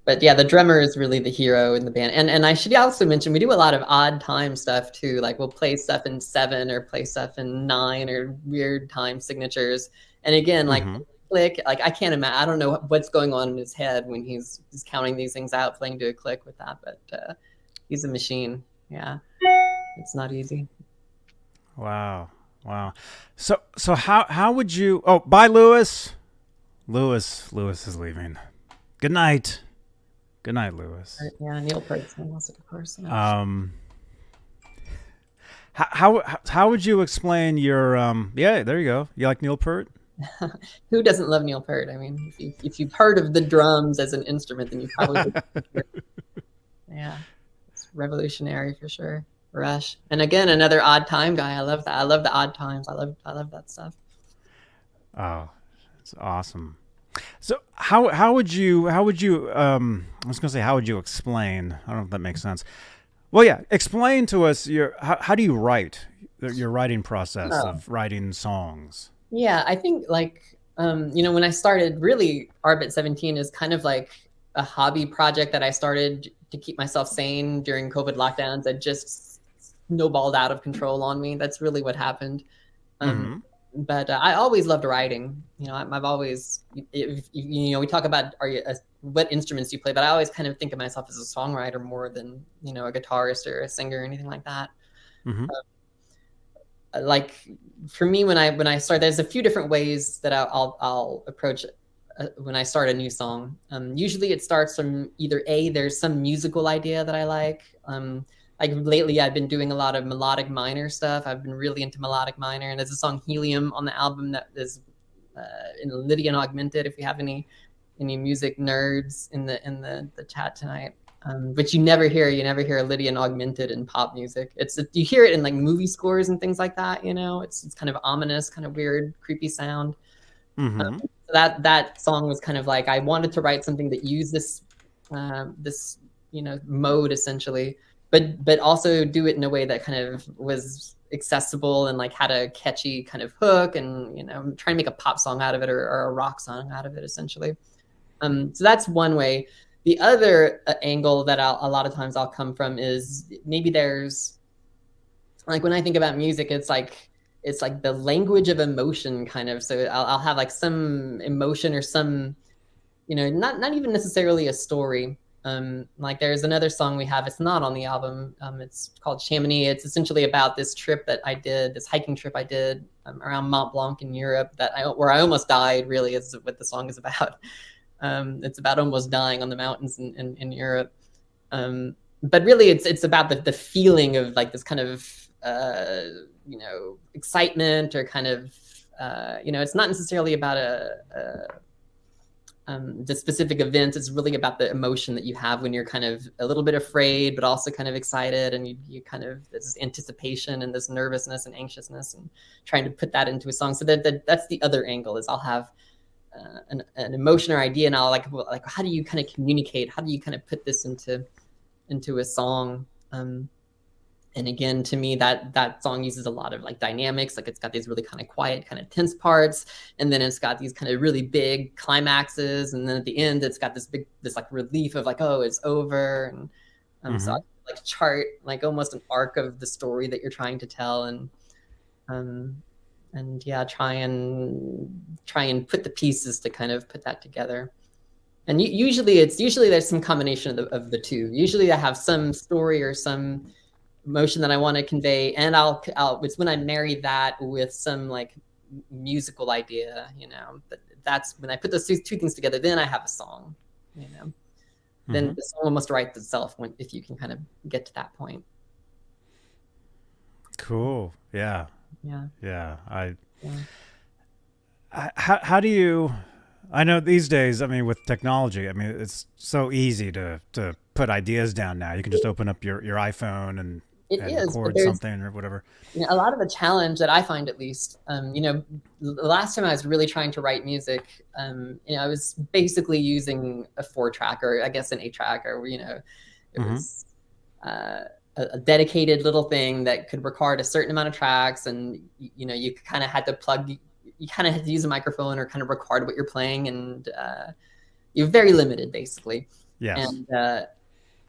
But yeah, the drummer is really the hero in the band. And I should also mention we do a lot of odd time stuff too. Like we'll play stuff in 7 or play stuff in 9 or weird time signatures. And again, like click, like I can't imagine, I don't know what's going on in his head when he's counting these things out, playing to a click with that, but he's a machine. Yeah. It's not easy. Wow. So how would you? Oh, bye, Lewis. Lewis is leaving. Good night. Good night, Lewis. Yeah, Neil Peart's music, of course. Yeah. How would you explain your yeah, there you go. You like Neil Peart? Who doesn't love Neil Peart? I mean, if you've heard of the drums as an instrument, then you probably yeah, it's revolutionary for sure. Rush, and again, another odd time guy. I love that. I love the odd times. I love that stuff. Oh, it's awesome. So how would you I was gonna say how would you explain? I don't know if that makes sense. Well, yeah, explain to us how do you write your writing process of writing songs? Yeah, I think like when I started, really, Arbit 17 is kind of like a hobby project that I started to keep myself sane during COVID lockdowns. That just snowballed out of control on me. That's really what happened. But I always loved writing. I've always, we talk about what instruments you play, but I always kind of think of myself as a songwriter more than a guitarist or a singer or anything like that. Like for me, when I start, there's a few different ways that I'll approach when I start a new song. Usually it starts from either there's some musical idea that I like. Like lately I've been doing a lot of melodic minor stuff. I've been really into melodic minor, and there's a song Helium on the album that is in Lydian augmented, if you have any music nerds in the chat tonight. But you never hear Lydian augmented in pop music. You hear it in like movie scores and things like that. It's kind of ominous, kind of weird, creepy sound. So that song was kind of like I wanted to write something that used this mode essentially, but also do it in a way that kind of was accessible and like had a catchy kind of hook, and try and make a pop song out of it or a rock song out of it essentially. So that's one way. The other angle that a lot of times I'll come from is maybe there's like when I think about music, it's like the language of emotion kind of. So I'll have like some emotion or some, not even necessarily a story. Like there's another song we have, it's not on the album. It's called Chamonix. It's essentially about this trip that I did, this hiking trip I did around Mont Blanc in Europe where I almost died, really is what the song is about. It's about almost dying on the mountains in Europe. But really it's about the feeling of like this kind of, excitement or kind of, it's not necessarily about the specific event. It's really about the emotion that you have when you're kind of a little bit afraid, but also kind of excited. And you kind of, this anticipation and this nervousness and anxiousness, and trying to put that into a song. So that's the other angle, is I'll have an emotion or idea, and I'll like, how do you kind of communicate? How do you kind of put this into a song? And again, to me, that song uses a lot of like dynamics. Like it's got these really kind of quiet, kind of tense parts, and then it's got these kind of really big climaxes, and then at the end, it's got this like relief of like, oh, it's over. And so I like chart like almost an arc of the story that you're trying to tell, and yeah, try and put the pieces to kind of put that together. And usually there's some combination of the two. Usually I have some story or some emotion that I want to convey, and it's when I marry that with some like musical idea, but that's when I put those two things together, then I have a song, then the song almost writes itself if you can kind of get to that point. Cool. Yeah. How do you, I know these days, I mean, with technology, I mean, it's so easy to put ideas down now. You can just open up your iPhone and record something or whatever. A lot of the challenge that I find, at least, the last time I was really trying to write music, I was basically using a 4-track or I guess an 8-track, or it was a dedicated little thing that could record a certain amount of tracks, and you kind of had to use a microphone or kind of record what you're playing, and you're very limited basically. Yes. And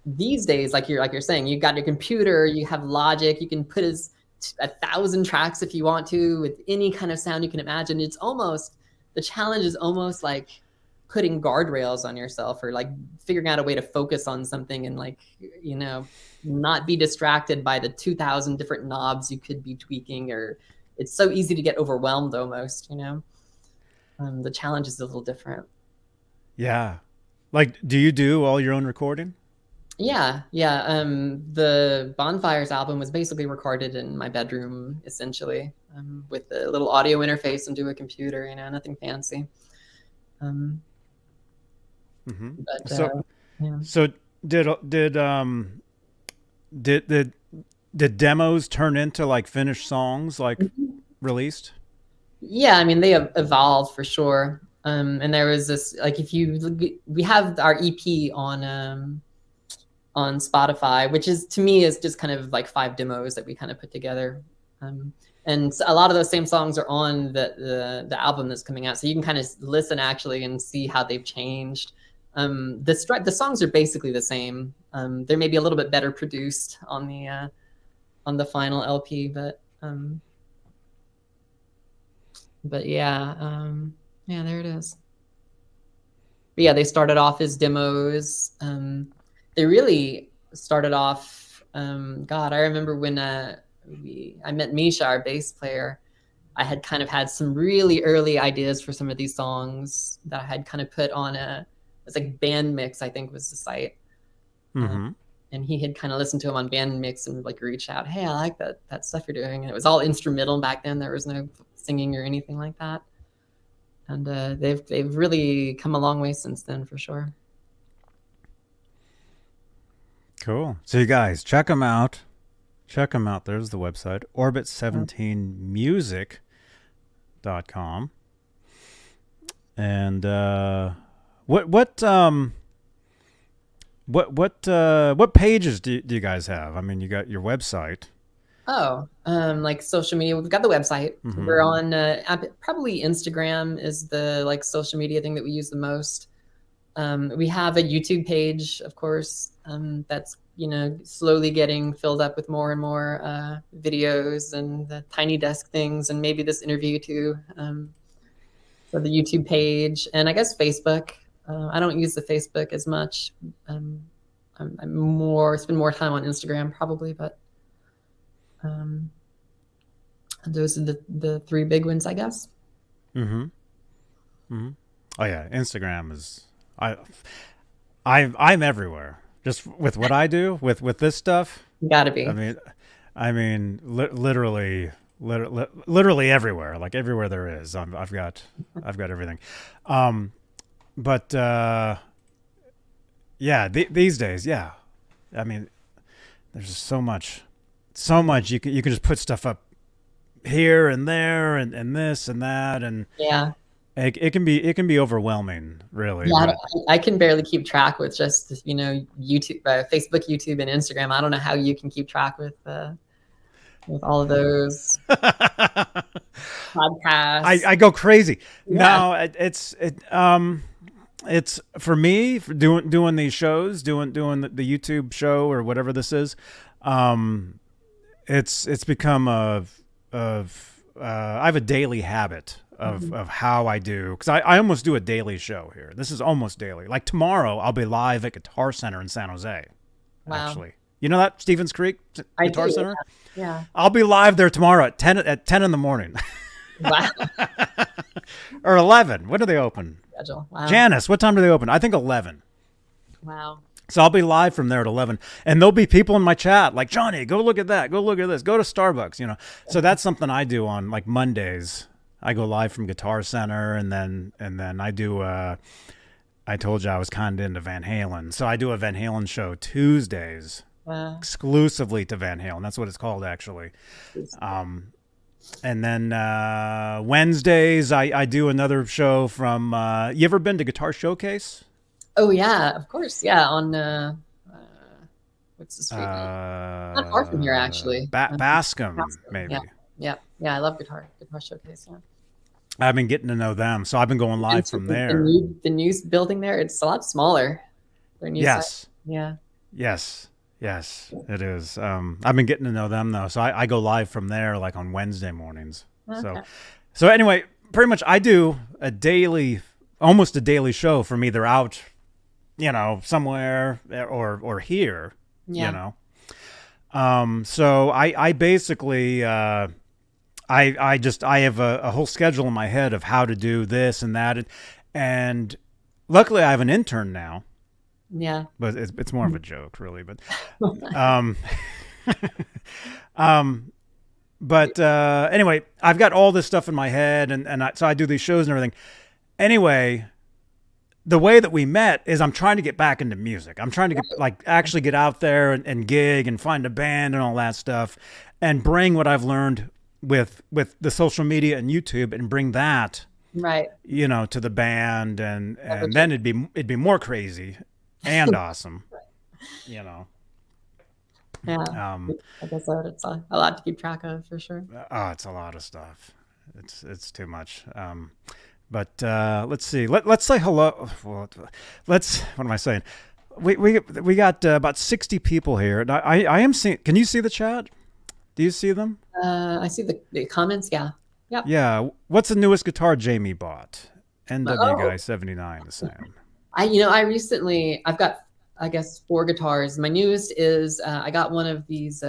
these days, like you're saying, you've got your computer, you have Logic, you can put 1,000 tracks if you want to with any kind of sound you can imagine. The challenge is almost like putting guardrails on yourself, or like figuring out a way to focus on something and like, not be distracted by the 2,000 different knobs you could be tweaking, or it's so easy to get overwhelmed almost, the challenge is a little different. Yeah. Like, do you do all your own recording? Yeah. The Bonfires album was basically recorded in my bedroom, essentially, with a little audio interface into a computer, nothing fancy. So did demos turn into like finished songs, like released? Yeah, I mean, they have evolved for sure. And there was this, like, we have our EP on Spotify, which is, to me, is just kind of like 5 demos that we kind of put together. And a lot of those same songs are on the album that's coming out. So you can kind of listen actually and see how they've changed. The songs are basically the same. They're maybe a little bit better produced on the final LP, but yeah, there it is. But yeah, they started off as demos. They really started off, God, I remember when I met Misha, our bass player. I had kind of had some really early ideas for some of these songs that I had kind of put on it's like Band Mix, I think was the site. And he had kind of listened to him on Band Mix and like reached out, hey, I like that stuff you're doing. And it was all instrumental back then. There was no singing or anything like that. And they've really come a long way since then, for sure. Cool. So you guys, check them out. There's the website, orbit17music.com. And what pages do you guys have? I mean, you got your website. Like social media. We've got the website. We're on probably Instagram is the like social media thing that we use the most. We have a YouTube page, of course, that's slowly getting filled up with more and more videos and the Tiny Desk things, and maybe this interview too. So the YouTube page, and I guess Facebook. I don't use the Facebook as much. I'm spend more time on Instagram probably, but those are the 3 big ones, I guess. Oh yeah, Instagram is I'm everywhere. Just with what I do with this stuff. You gotta be. I mean, literally everywhere. Like everywhere there is, I've got everything. But yeah, these days, yeah. I mean, there's just so much you can just put stuff up here and there and this and that, and yeah. it can be overwhelming, really. Yeah, But I can barely keep track with just YouTube, Facebook, YouTube, and Instagram. I don't know how you can keep track with all of those podcasts. I go crazy. Yeah. No, it's for me for doing these shows, doing the YouTube show or whatever this is. It's become I have a daily habit of how I do, because I almost do a daily show here. This is almost daily. Like tomorrow, I'll be live at Guitar Center in San Jose. Wow. Actually, you know that Stevens Creek Guitar Center? Yeah. I'll be live there tomorrow at 10 in the morning. Wow. Or 11. When do they open? Schedule. Wow. Janice, what time do they open? I think 11. Wow. So I'll be live from there at 11, and there'll be people in my chat like, Johnny, go look at that, go look at this, go to Starbucks, So that's something I do on like Mondays. I go live from Guitar Center, and then I do. I told you I was kind of into Van Halen, so I do a Van Halen show Tuesdays, exclusively to Van Halen. That's what it's called, actually. And then Wednesdays I do another show from. You ever been to Guitar Showcase? Oh yeah, of course. Yeah, on what's the street? Not far from here, actually. Bascom, maybe. Yeah. I love Guitar Showcase. Yeah. I've been getting to know them, so I've been going live from there. The new building there, it's a lot smaller. Their new Yes. site. Yeah. Yes, it is. I've been getting to know them though, so I go live from there like on Wednesday mornings. Okay. So anyway, pretty much I do almost a daily show from either out, somewhere or here, Yeah. So I basically I have a whole schedule in my head of how to do this and that, and luckily I have an intern now. Yeah. But it's more of a joke, really. But anyway, I've got all this stuff in my head, and so I do these shows and everything. Anyway, the way that we met is I'm trying to get back into music. I'm trying to actually get out there and gig and find a band and all that stuff, and bring what I've learned with the social media and YouTube, and bring that right, to the band, and then it'd be more crazy and awesome, Yeah. I guess it's a lot to keep track of, for sure. Oh, it's a lot of stuff. It's too much. But let's see. Let's say hello. Well, what am I saying? We got about 60 people here. And I am seeing. Can you see the chat? Do you see them? I see the comments. Yeah. Yep. Yeah. What's the newest guitar Jamie bought? NW Guy 79. The same. I've got, I guess, 4 guitars. My newest is I got one of these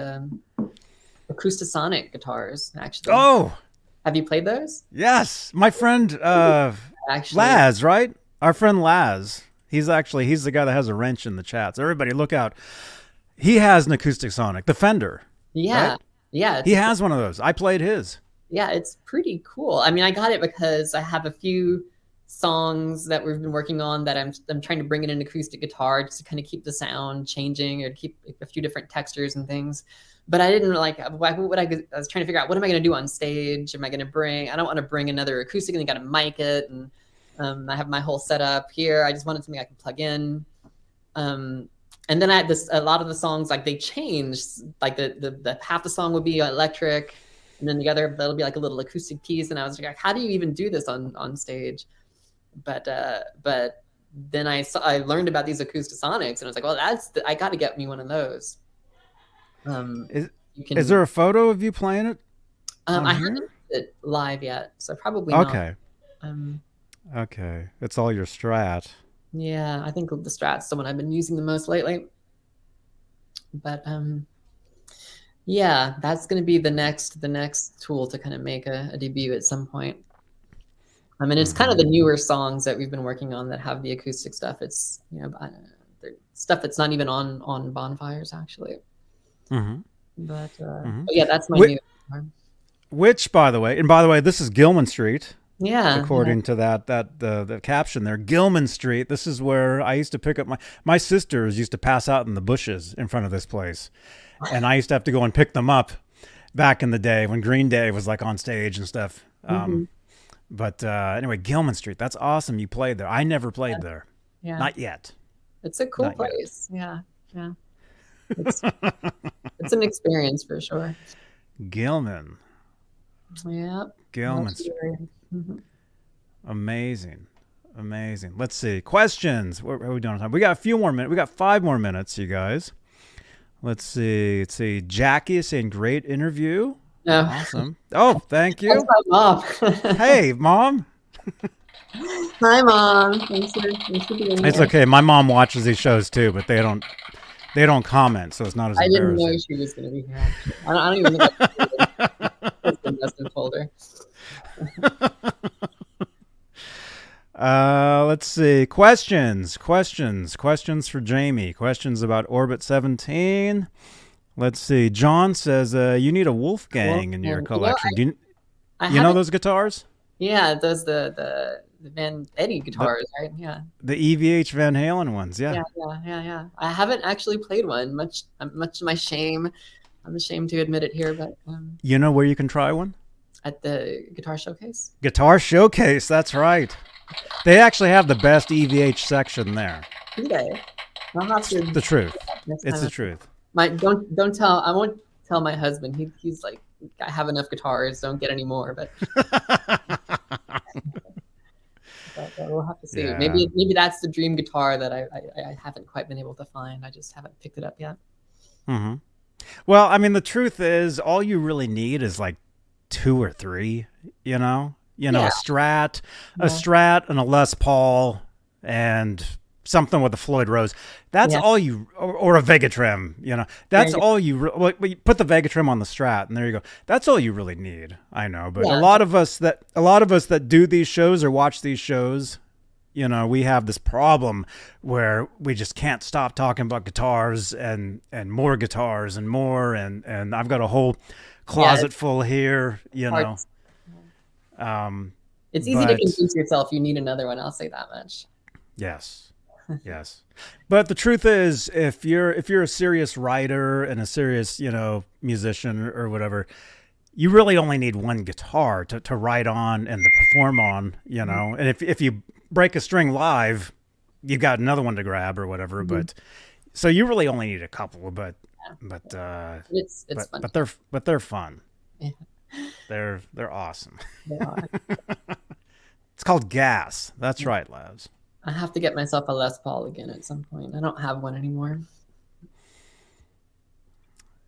acoustasonic guitars, actually. Oh. Have you played those? Yes, my friend Actually, Laz, right? Our friend Laz. He's the guy that has a wrench in the chat. So everybody look out. He has an acoustic sonic, the Fender. Yeah. Right? Yeah. He has one of those. I played his. Yeah, it's pretty cool. I mean, I got it because I have a few songs that we've been working on that I'm trying to bring in an acoustic guitar just to kind of keep the sound changing, or to keep a few different textures and things. But I didn't I was trying to figure out, what am I going to do on stage? I don't want to bring another acoustic, and you got to mic it. And I have my whole setup here. I just wanted something I could plug in. And then I had a lot of the songs, like, they changed, like the half the song would be electric, and then the other, that'll be like a little acoustic piece. And I was like, how do you even do this on stage? But then I learned about these acoustasonics, and I was like, well, I got to get me one of those. Is there a photo of you playing it? I haven't used it live yet, so probably not. Okay. Okay. It's all your Strat. Yeah, I think the Strat's the one I've been using the most lately. But yeah, that's going to be the next tool to kind of make a debut at some point. I mean, it's kind of the newer songs that we've been working on that have the acoustic stuff. It's stuff that's not even on Bonfires, actually. Mm-hmm. But yeah, that's my new guitar. Which, by the way, this is Gilman Street. Yeah. According to the caption there, Gilman Street. This is where I used to pick up my sisters used to pass out in the bushes in front of this place, and I used to have to go and pick them up back in the day when Green Day was like on stage and stuff. But anyway, Gilman Street. That's awesome. You played there. I never played there. Yeah. Not yet. It's a cool Not yet. place. Yeah. Yeah. It's an experience for sure. Gilman. Yeah. Gilman Street. Mm-hmm. Amazing. Amazing. Let's see. Questions. What are we doing on time? We got a few more minutes. We got 5 more minutes, you guys. Let's see. Let's see. Jackie is saying great interview. No. Awesome. Oh, thank you. That's my mom. Hey, Mom. Hi, Mom. Thanks for being It's here. okay. My mom watches these shows too, but they don't comment, so it's not as I didn't embarrassing. know she was going to be here. I don't even think I must have told her. Let's see. Questions for Jamie. Questions about Orbit 17. Let's see. John says you need a Wolfgang in your collection. Do you know those guitars? Yeah, those the Van Eddie guitars, right? Yeah. The EVH Van Halen ones. Yeah. Yeah. I haven't actually played one. Much to my shame. I'm ashamed to admit it here, but you know where you can try one? At the Guitar Showcase. Guitar Showcase. That's right. They actually have the best EVH section there. Do they? I'll have to. The truth. It's the truth. Don't tell. I won't tell my husband. He's like, I have enough guitars. Don't get any more. But we'll have to see. Yeah. Maybe that's the dream guitar that I haven't quite been able to find. I just haven't picked it up yet. Mm-hmm. Well, I mean, the truth is, all you really need is like 2 or 3. You know, Yeah. a Strat, and a Les Paul, and something with a Floyd Rose. That's all you, or a Vegatrim. You know, that's all you. You put the Vegatrim on the Strat, and there you go. That's all you really need. I know, but a lot of us that do these shows or watch these shows, you know, we have this problem where we just can't stop talking about guitars and more guitars and more, and I've got a whole closet full here. You know. It's easy to convince yourself you need another one. I'll say that much. Yes. Yes. But the truth is, if you're a serious writer and a serious, you know, musician or whatever, you really only need one guitar to write on and to perform on, you know. And if you break a string live, you've got another one to grab or whatever. But so you really only need a couple, but it's fun. But they're fun. Yeah. They're awesome. They are. It's called Gas. That's right, Labs. I have to get myself a Les Paul again at some point. I don't have one anymore.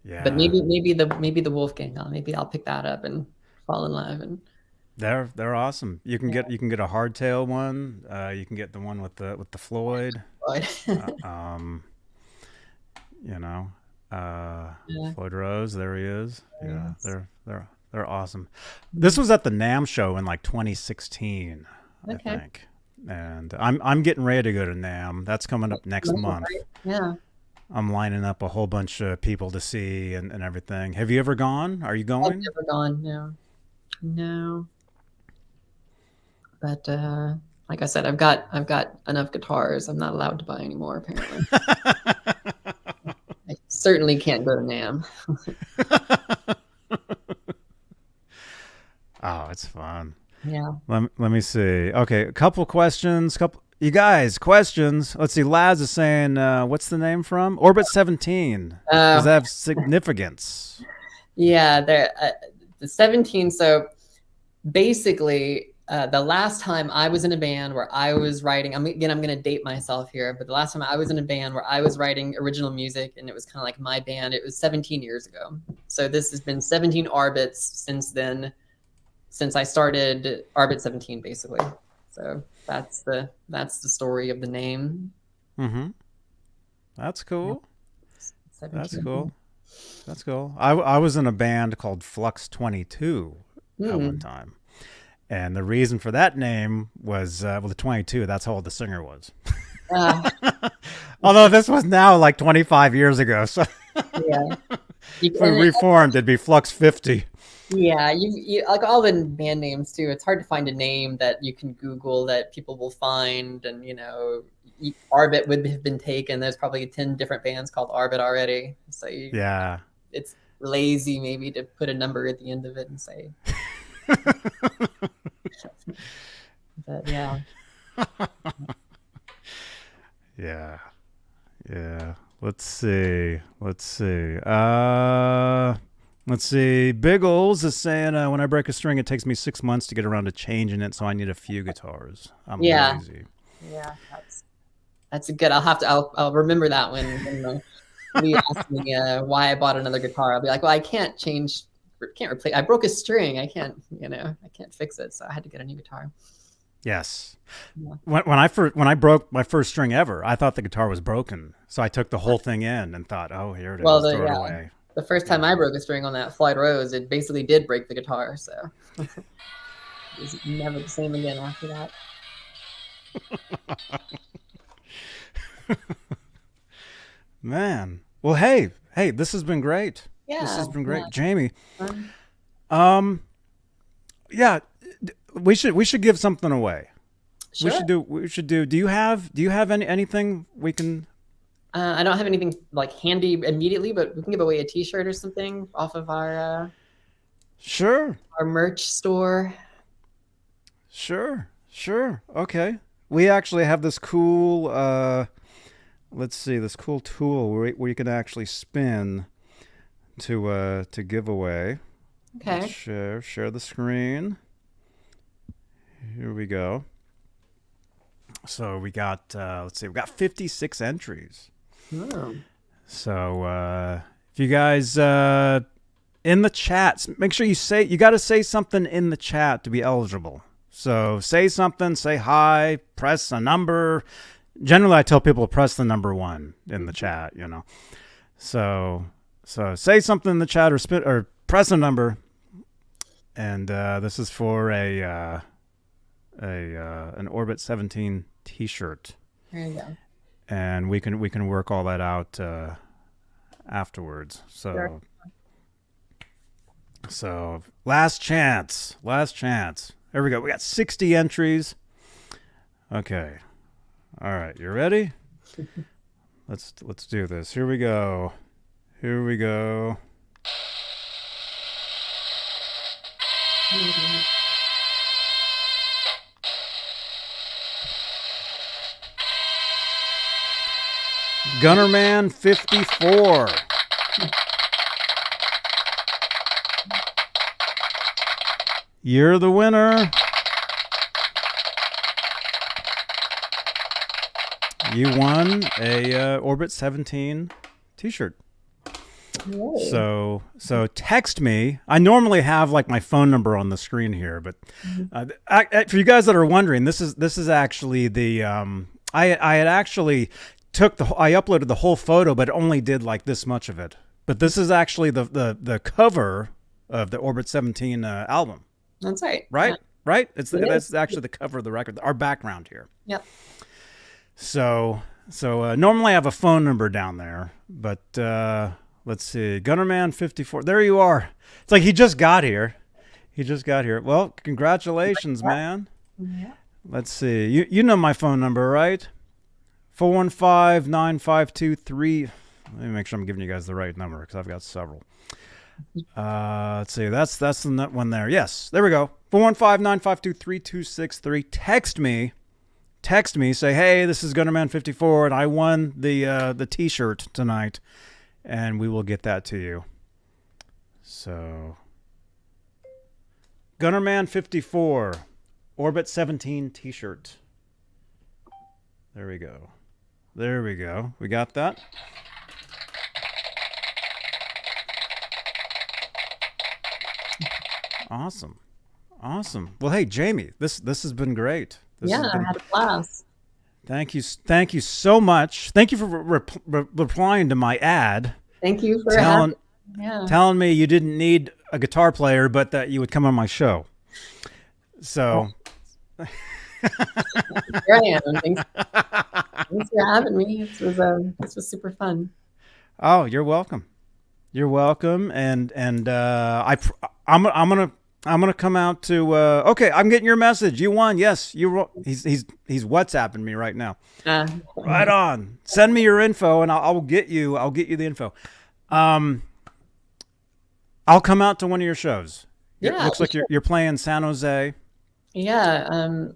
Yeah. But maybe the Wolfgang. Maybe I'll pick that up and fall in love. And they're awesome. You can get a hardtail one. You can get the one with the Floyd. You know, Floyd Rose. There he is. Yeah, they're awesome. This was at the NAMM show in like 2016, I think. And I'm getting ready to go to NAMM. That's coming up next month. Yeah. I'm lining up a whole bunch of people to see and everything. Have you ever gone? Are you going? I've never gone. No. But like I said, I've got enough guitars. I'm not allowed to buy any more, apparently. I certainly can't go to NAMM. Oh, it's fun. Yeah. Let me see. Okay, a couple questions. You guys, questions. Let's see. Laz is saying, what's the name from? Orbit 17. Does that have significance? Yeah, the 17. So basically, the last time I was in a band where I was writing, I'm going to date myself here, but the last time I was in a band where I was writing original music and it was kind of like my band, it was 17 years ago. So this has been 17 Orbits since then. Since I started Orbit 17, basically. So that's the story of the name. Mm-hmm. That's cool. 17. That's cool. I was in a band called Flux 22 at one time. And the reason for that name was, the 22, that's how old the singer was. Although this was now like 25 years ago. So yeah. If we reformed, it'd be Flux 50. Yeah, you like all the band names too. It's hard to find a name that you can Google that people will find, and you know, Orbit would have been taken. There's probably 10 different bands called Orbit already. So it's lazy maybe to put a number at the end of it and say. But yeah. Yeah. Yeah. Let's see. Biggles is saying, when I break a string, it takes me 6 months to get around to changing it, so I need a few guitars. I'm lazy. Yeah, that's good. I'll remember that when Lee asked me why I bought another guitar. I'll be like, well, I can't replace. I broke a string. I can't fix it. So I had to get a new guitar. Yes. Yeah. When I broke my first string ever, I thought the guitar was broken. So I took the whole thing in and thought, oh, here it is. Throw it away. The first time I broke a string on that Floyd Rose, it basically did break the guitar. So it was never the same again after that. Man. Well, hey, this has been great. Yeah. This has been great. Jamie. Yeah, we should give something away. Sure. We should do. Do you have anything we can? I don't have anything like handy immediately, but we can give away a T-shirt or something off of our sure, our merch store. Sure. Okay. We actually have this cool this cool tool where you can actually spin to give away. Okay. Let's share the screen. Here we go. So we got we got 56 entries. Oh. So if you guys in the chat, make sure you got to say something in the chat to be eligible. So say something, say hi, press a number. Generally, I tell people to press the number 1 in the chat. So say something in the chat or press a number. And this is for an Orbit 17 T-shirt. There you go. And we can work all that out afterwards. So sure. So last chance. There we go. We got 60 entries. Okay. All right, you ready? Let's do this. Here we go. Gunnerman 54. You're the winner. You won a Orbit 17 T-shirt. Yay. So text me. I normally have like my phone number on the screen here, but for you guys that are wondering, this is actually the I had actually I uploaded the whole photo, but it only did like this much of it. But this is actually the cover of the Orbit 17 album. That's right. Right? Yeah. Right? That's actually the cover of the record. Our background here. Yep. So normally I have a phone number down there, but let's see. Gunnerman 54. There you are. It's like he just got here. Well, congratulations, man. Yeah. Let's see. You know my phone number, right? 415-952-3. Let me make sure I'm giving you guys the right number because I've got several. Let's see. That's the one there. Yes, there we go. 415-952-3263. Text me. Say, hey, this is Gunnerman 54, and I won the T-shirt tonight, and we will get that to you. So, Gunnerman 54, Orbit 17 T-shirt. There we go. We got that. Awesome. Well, hey, Jamie, this has been great. I had a blast. Thank you so much. Thank you for replying to my ad. Thank you for telling me you didn't need a guitar player, but that you would come on my show. So. Here I am. Thanks for having me. This was super fun. Oh, you're welcome. And I'm gonna come out to. Okay, I'm getting your message. You won. Yes, you. He's WhatsApping me right now. Right on. Send me your info, and I'll get you the info. I'll come out to one of your shows. Yeah. It looks like you're playing San Jose. Yeah.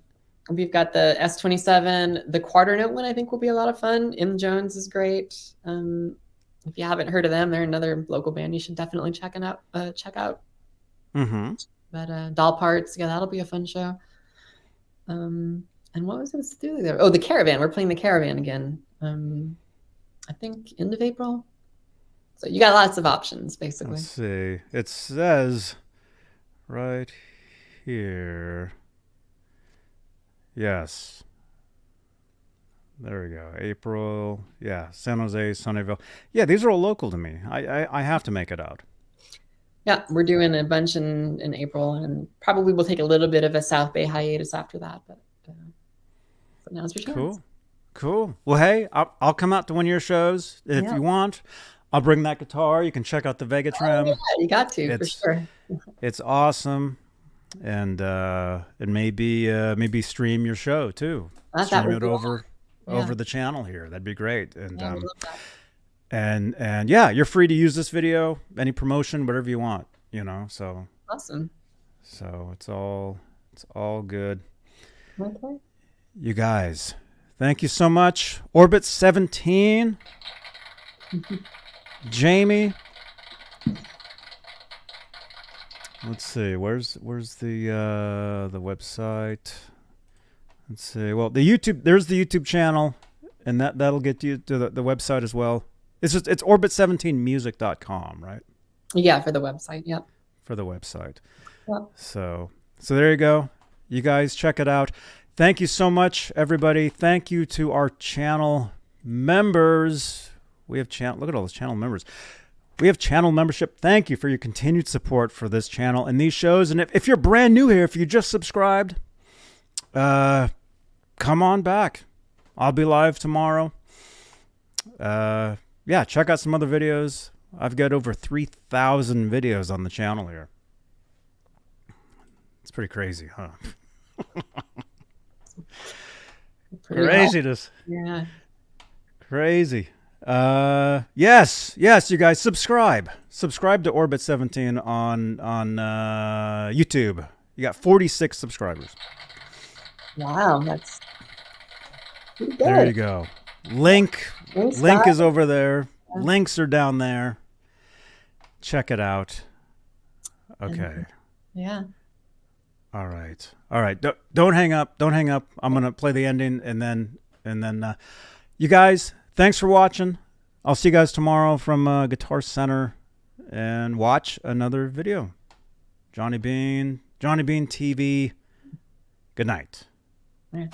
We've got the S27, the quarter note one. I think will be a lot of fun. M Jones is great. If you haven't heard of them, they're another local band you should definitely check out. Mm-hmm. But Doll Parts, yeah, that'll be a fun show. And what was it doing there? Oh, the Caravan. We're playing the Caravan again. I think end of April. So you got lots of options, basically. Let's see. It says right here. Yes. There we go. April. Yeah. San Jose, Sunnyvale. Yeah, these are all local to me. I have to make it out. Yeah, we're doing a bunch in April, and probably we'll take a little bit of a South Bay hiatus after that. But now's your chance. Cool. Well, hey, I'll come out to one of your shows if you want. I'll bring that guitar. You can check out the Vega trim. Yeah, you got to, for sure. It's awesome. And maybe stream your show too. Stream it over the channel here. That'd be great. And I love that. and yeah, you're free to use this video, any promotion, whatever you want, so Awesome. So it's all good. Okay. You guys, thank you so much. Orbit 17. Jamie. Let's see. Where's the website? Let's see. Well, there's the YouTube channel, and that'll get you to the website as well. It's orbit17music.com, right? Yeah, for the website. Yep. For the website. Yep. So there you go. You guys check it out. Thank you so much, everybody. Thank you to our channel members. We have look at all those channel members. We have channel membership. Thank you for your continued support for this channel and these shows. And if you're brand new here, if you just subscribed, come on back. I'll be live tomorrow. Yeah, check out some other videos. I've got over 3,000 videos on the channel here. It's pretty crazy, huh? Craziness. Yeah. Crazy. Yes, you guys, subscribe to Orbit 17 on YouTube. You got 46 subscribers. Wow, that's pretty good. There you go. Link is over there. Links are down there. Check it out. Okay. Yeah. All right. Don't hang up. I'm gonna play the ending, and then you guys, thanks for watching. I'll see you guys tomorrow from Guitar Center, and watch another video. Johnny Bean TV. Good night. Yeah.